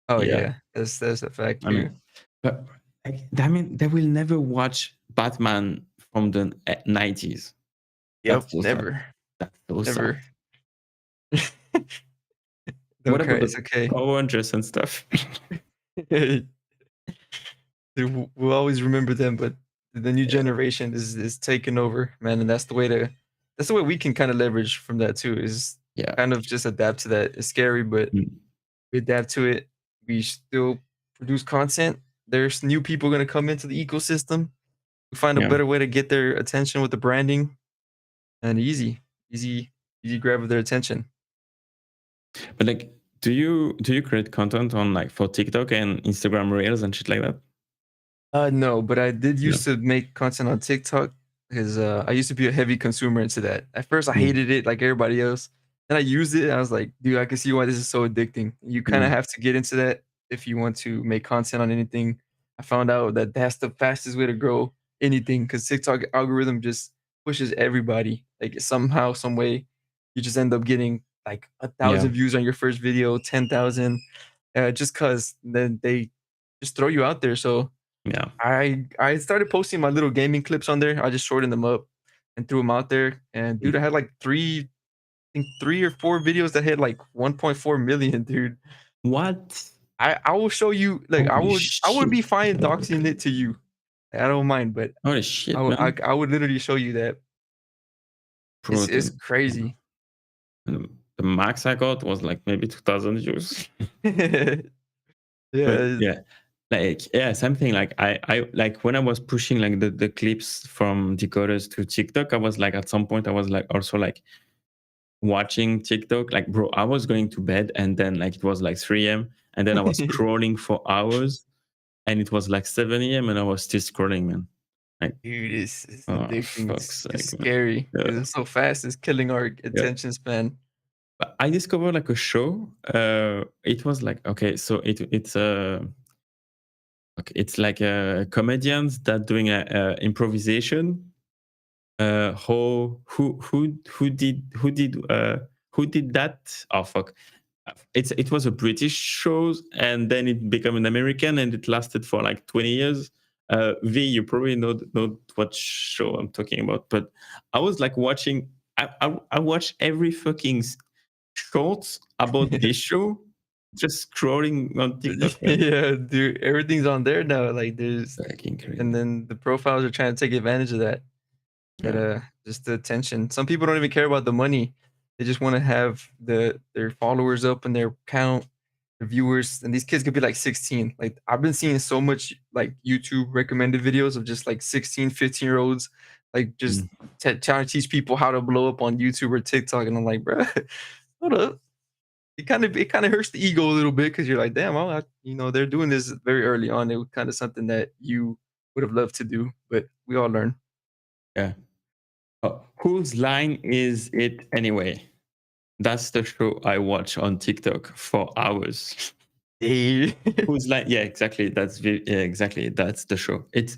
Oh, Yeah, yeah. That's a fact I too. mean, but like, I mean, they will never watch Batman from the 90s. Yep, That's so sad. never, That's so sad. never. What Don't cry, about it's the okay. Power Rangers and stuff? We'll always remember them, but the new Yeah, generation is taking over, man, and that's the way we can kinda leverage from that too, is yeah, kind of just adapt to that. It's scary, but mm, we adapt to it. We still produce content. There's new people gonna come into the ecosystem. We find a yeah. better way to get their attention with the branding, and easy, easy grab of their attention. But like, do you create content on like for TikTok and Instagram Reels and shit like that? No, but I did No. used to make content on TikTok because I used to be a heavy consumer into that. At first, I Mm, hated it like everybody else. Then I used it and I was like, dude, I can see why this is so addicting. You kind of mm, have to get into that if you want to make content on anything. I found out that that's the fastest way to grow anything because TikTok algorithm just pushes everybody. Like somehow, some way, you just end up getting like a yeah, thousand views on your first video, 10,000, just cause then they just throw you out there. So yeah. I started posting my little gaming clips on there. I just shortened them up and threw them out there. And dude, I Mm. had like I think 3 or 4 videos that had like 1.4 million, dude. What? I will show you. Like Holy I would shit! be fine doxing it to you. I don't mind, but Holy I shit, would I, man! I would literally show you that. Bro, It's crazy. the max I got was like maybe 2,000 views. But Yeah. yeah, like yeah, something like I like when I was pushing like the clips from Decod3rs to TikTok, I was like at some point I was like also like watching TikTok. Like, bro, I was going to bed and then like it was like 3 a.m. and then I was scrolling for hours and it was like 7 a.m. and I was still scrolling, man. Like, Dude, it's oh, addicting. fuck's It's sake, man. scary Yeah. because it's so fast. It's killing our Yeah. attention span. But I discovered like a show. It was like, okay, so it's okay, it's like comedians that doing a improvisation. Who did that? Oh fuck! It was a British show, and then it became an American, and it lasted for like 20 years. V, you probably know what show I'm talking about, but I was like watching. I watched every fucking shorts about this show, just scrolling on TikTok, man. Yeah, dude, everything's on there now. Like there's, Fucking and crazy. then the profiles are trying to take advantage of that. That Yeah. just the attention. Some people don't even care about the money. They just want to have their followers up and their count, their viewers. And these kids could be like 16. Like I've been seeing so much like YouTube recommended videos of just like 16, 15-year-olds, like just Mm. trying to teach people how to blow up on YouTube or TikTok. And I'm like, bro, hold up. It kind of hurts the ego a little bit because you're like, damn, well, they're doing this very early on. It was kind of something that you would have loved to do, but we all learn. Yeah. Oh, whose line is it anyway? That's the show I watch on TikTok for hours. Hey. Whose line? Yeah, exactly. Yeah, exactly. That's the show. It's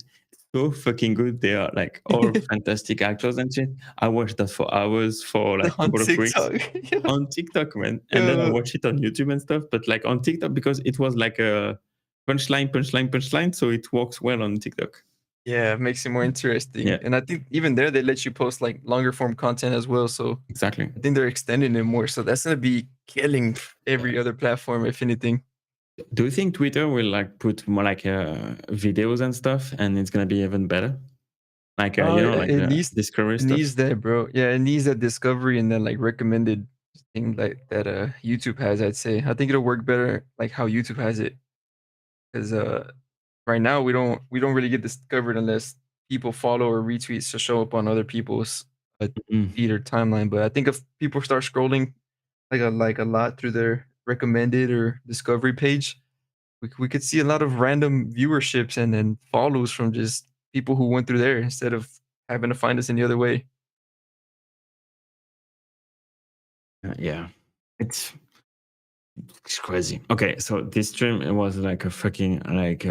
so fucking good. They are like all fantastic actors and shit. I watched that for hours for like a On couple of weeks TikTok. on TikTok, man. And then I Yeah. watch it on YouTube and stuff. But like on TikTok because it was like a punchline, punchline, punchline. So it works well on TikTok. Yeah, it makes it more interesting. Yeah, And I think even there they let you post like longer form content as well. So exactly. I think they're extending it more. So that's gonna be killing Yeah. every other platform, if anything. Do you think Twitter will like put more like videos and stuff, and it's gonna be even better? Like like It needs Discovery it stuff. needs that, bro. Yeah, it needs that discovery and then like recommended thing like that YouTube has, I'd say. I think it'll work better like how YouTube has it. Because right now we don't really get discovered unless people follow or retweets to show up on other people's Mm. feed or timeline. But I think if people start scrolling like a lot through their recommended or discovery page, we could see a lot of random viewerships and then follows from just people who went through there instead of having to find us any other way. Yeah, it's crazy. Okay, so this stream it was like a fucking like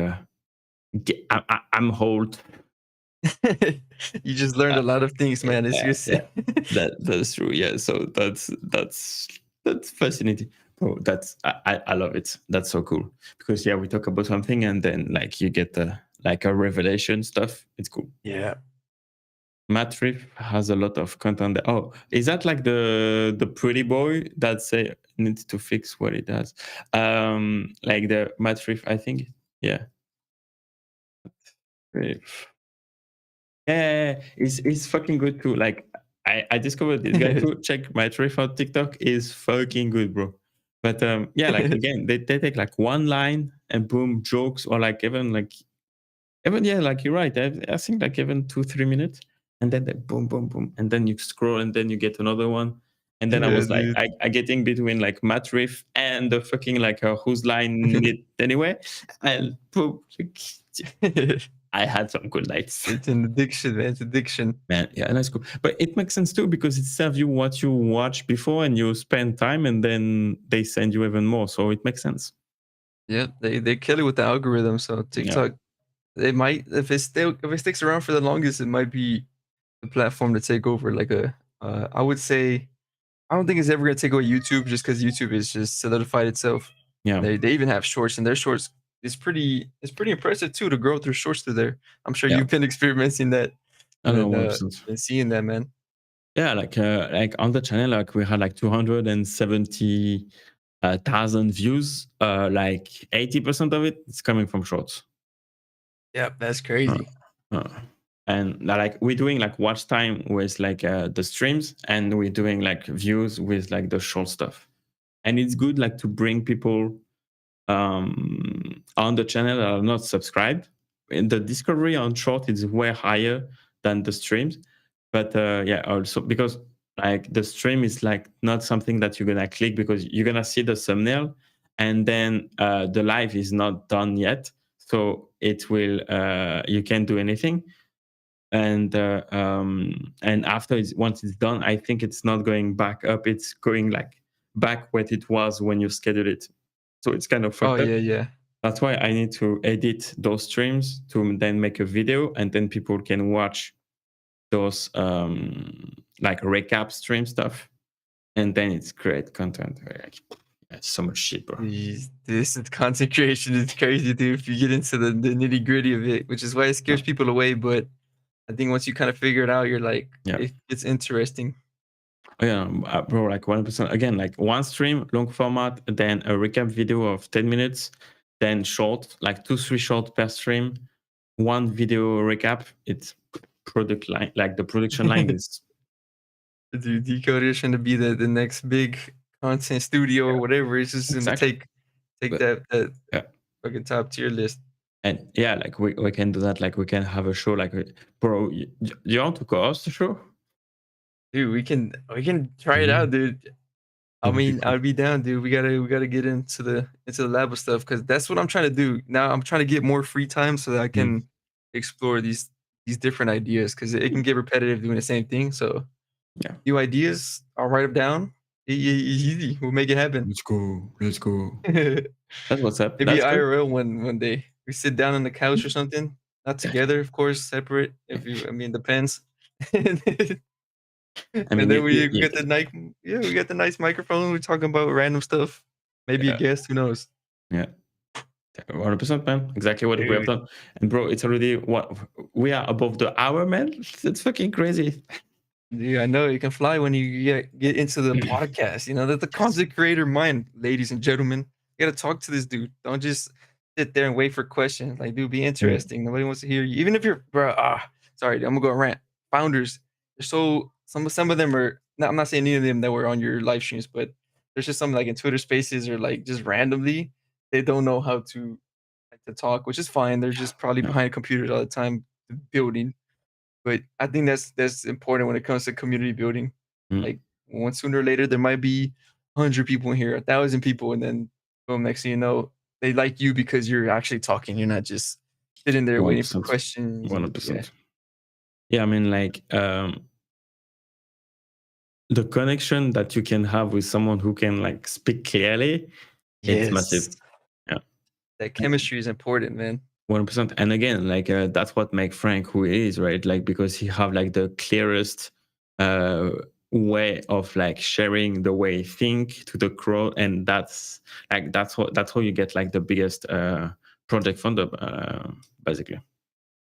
I'm old. You just learned Uh, a lot of things, man. It's yeah, just yeah, that's true. Yeah, so that's fascinating. Oh, I love it. That's so cool because yeah, we talk about something and then like you get like a revelation stuff. It's cool. yeah. Matt Riff has a lot of content there. Oh, is that like the pretty boy that say needs to fix what he does? Like the Matt Riff, I think. Yeah. Riff. Yeah, it's fucking good too. Like I discovered this guy too. Check Matt Riff on TikTok is fucking good, bro. But yeah, like again, they take like one line and boom, jokes or like even yeah, like you're right. I think like even 2-3 minutes, and then they boom, boom, boom, and then you scroll, and then you get another one, and then I Yeah, was like, dude. I getting between like Matt Riff and the fucking like whose line it anyway, and boom, I had some good nights, It's an addiction, man. It's addiction. man. Yeah, and that's cool, but it makes sense too because it serves you what you watched before, and you spend time, and then they send you even more, so it makes sense. Yeah, they kill it with the algorithm. So Yeah, TikTok, it might if it sticks around for the longest, it might be the platform to take over. Like I would say, I don't think it's ever gonna take away YouTube just because YouTube is just solidified itself. And yeah, they even have shorts, and their shorts is pretty impressive too to grow through shorts through there. I'm sure yeah. you've been experiencing that I know and 100%. and seeing that, man. Yeah, like on the channel, like we had like 270,000 views. Like 80% of it is coming from shorts. Yeah, that's Uh, crazy. uh, and like we're doing like watch time with like the streams, and we're doing like views with like the short stuff. And it's good like to bring people on the channel that are not subscribed. And the discovery on short is way higher than the streams. But yeah, also because like the stream is like not something that you're gonna click because you're gonna see the thumbnail, and then the live is not done yet, so it will you can't do anything. and after once it's done, I think it's not going back up. It's going like back what it was when you schedule it. So it's kind of Oh fucked up. yeah, yeah. That's why I need to edit those streams to then make a video, and then people can watch those like recap stream stuff, and then it's great content. It's so much shit, bro. Jeez, this content creation is crazy, dude. If you get into the nitty gritty of it, which is why it scares people away. But I think once you kind of figure it out, you're like, it's interesting. Oh, yeah, bro, like 100%. Again, like one stream, long format, then a recap video of 10 minutes, then short, like 2-3 short per stream, one video recap. It's product line, like the production line is. Dude, Decod3rs trying to be the next big content studio or whatever. It's just gonna take that fucking top tier list. And yeah, like we can do that. Like we can have a show. Like, bro, you want to co-host the show? Dude, we can try it out, dude. I mean, I'd be down, dude. We gotta get into the lab of stuff, because that's what I'm trying to do. Now I'm trying to get more free time so that I can explore these different ideas, because it can get repetitive doing the same thing. So new ideas, I'll write them down. Easy. We'll make it happen. Let's go. That's what's up. Maybe IRL one day. We sit down on the couch or something. Not together, of course, separate. Depends. And then we get the nice microphone. We're talking about random stuff. Maybe a guest, who knows? Yeah. 100%, man. Exactly what we have done. And bro, it's already what we are above the hour, man. It's fucking crazy. Yeah, I know you can fly when you get into the podcast. You know, that's the content creator mind, ladies and gentlemen. You gotta talk to this dude. Don't just sit there and wait for questions. Like, dude, be interesting. Nobody wants to hear you. Even if you're, bro. Sorry, I'm gonna go rant. Founders, they're so some of them are. I'm not saying any of them that were on your live streams, but there's just some like in Twitter Spaces or like just randomly, they don't know how to talk, which is fine. They're just probably behind computers all the time building. But I think that's important when it comes to community building. Like, one sooner or later, there might be 100 people in here, 1,000 people, and then boom, next thing you know, they like you because you're actually talking. You're not just sitting there waiting for questions. 100%. Yeah, I mean, like the connection that you can have with someone who can like speak clearly, it's massive. Yeah, that chemistry is important, man. 100%. And again, like that's what makes Frank who he is, right? Like, because he have like the clearest way of like sharing the way he think to the crowd, and that's how you get like the biggest project funder, basically.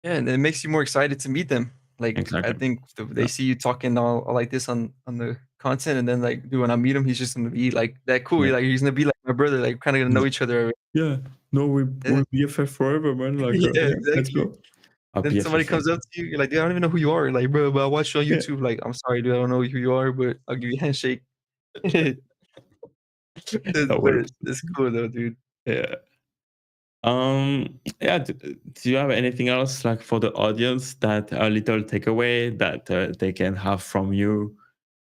Yeah, and it makes you more excited to meet them. Like, I think they see you talking all like this on the content, and then like, dude, when I meet him, he's just gonna be like that cool. Like, he's gonna be like my brother. Like, kind of gonna know each other. Yeah, no, we're BFF forever, man. Like, exactly. Let's go. Then somebody comes up to you, you're like, dude, I don't even know who you are. Like, bro, but I watched you on YouTube. Like, I'm sorry, dude, I don't know who you are, but I'll give you a handshake. That's cool though, dude. Yeah. Yeah. Do you have anything else like for the audience that a little takeaway that they can have from you?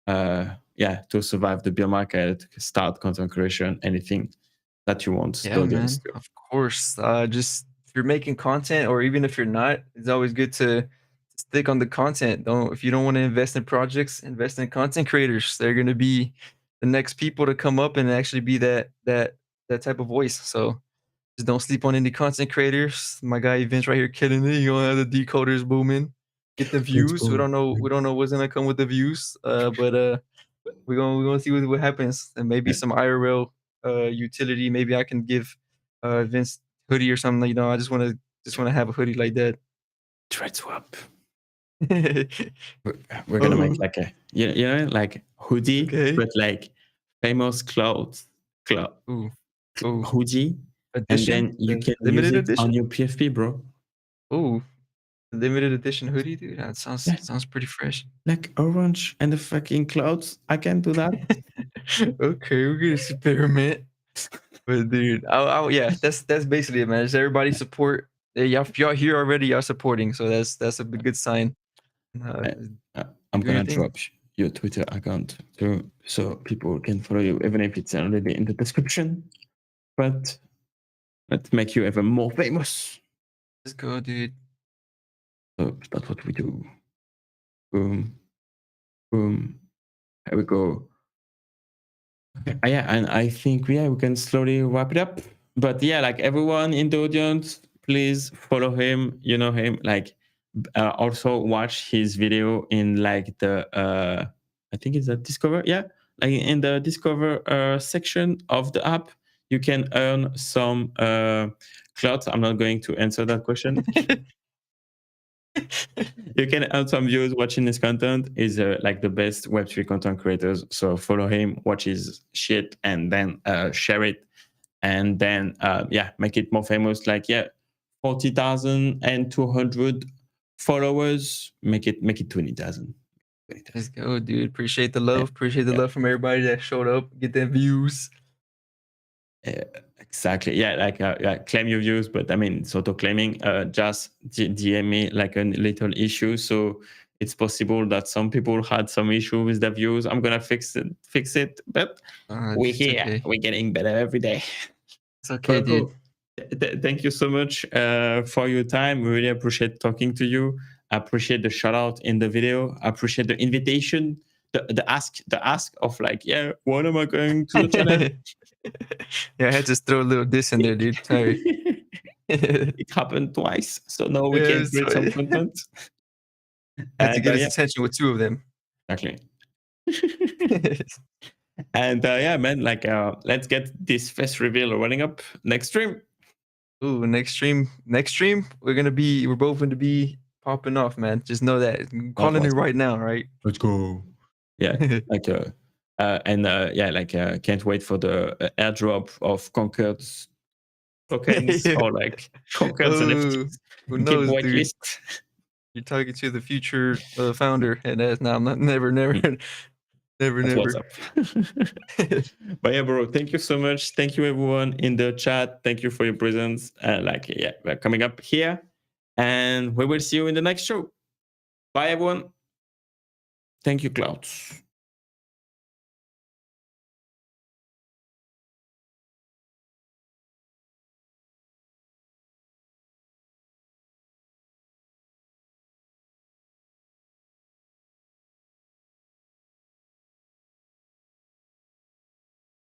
To survive the beer market, start content creation, anything that you want the audience to. Of course. Just if you're making content, or even if you're not, it's always good to stick on the content. If you don't want to invest in projects, invest in content creators. They're gonna be the next people to come up and actually be that type of voice. So just don't sleep on any content creators. My guy Vince right here killing it. You gonna have the Decod3rs booming. Get the views. We don't know what's gonna come with the views. But we're gonna see what happens. And maybe some IRL utility. Maybe I can give Vince hoodie or something. You know, I just wanna have a hoodie like that. Trade swap. We're gonna make like a like hoodie, but like famous Cloudz hoodie. Edition? And then you can use it on your PFP, bro. Oh, limited edition hoodie, dude. That sounds pretty fresh. Like orange and the fucking Cloudz. I can do that. Okay, we're gonna experiment. But dude, that's basically it, man. It's everybody support. Y'all here already. Y'all supporting, so that's a good sign. I'm gonna drop your Twitter account too, so people can follow you, even if it's already in the description. But let's make you even more famous. Let's go, dude. So that's what we do. Boom, boom. Here we go. Yeah, and I think we can slowly wrap it up. But yeah, like everyone in the audience, please follow him. You know him. Like also watch his video in like the I think it's a Discover. Yeah, like in the Discover section of the app, you can earn some clout. I'm not going to answer that question. You can earn some views watching his content. Is like the best Web3 content creators. So follow him, watch his shit, and then share it, and then yeah, make it more famous. Like 40,200 followers. Make it 20,000. Let's go, dude. Appreciate the love. Appreciate the love from everybody that showed up. Get them views. Exactly. Yeah, like claim your views, but I mean, it's auto claiming. Just DM me like a little issue. So it's possible that some people had some issue with the views. I'm gonna fix it. But we're here. Okay. We're getting better every day. It's okay, dude. Thank you so much for your time. We really appreciate talking to you. I appreciate the shout out in the video. I appreciate the invitation, the ask of like, when am I going to the channel? Yeah, I had to throw a little diss in there, dude. Sorry. It happened twice, so now we can create some content. Had to get his attention with 2 of them. Exactly. And yeah, man, like let's get this fest reveal running up next stream. Ooh, next stream. We're both going to be popping off, man. Just know that. I'm calling it right now, right? Let's go. Yeah, like yeah, like can't wait for the airdrop of Conquered tokens or like Conquered NFTs. Who knows, dude? Whitelist. You're talking to the future founder, and that's I'm not never. What's up? But yeah, bro, thank you so much. Thank you everyone in the chat. Thank you for your presence. Like yeah, we're coming up here, and we will see you in the next show. Bye everyone. Thank you, Cloudz.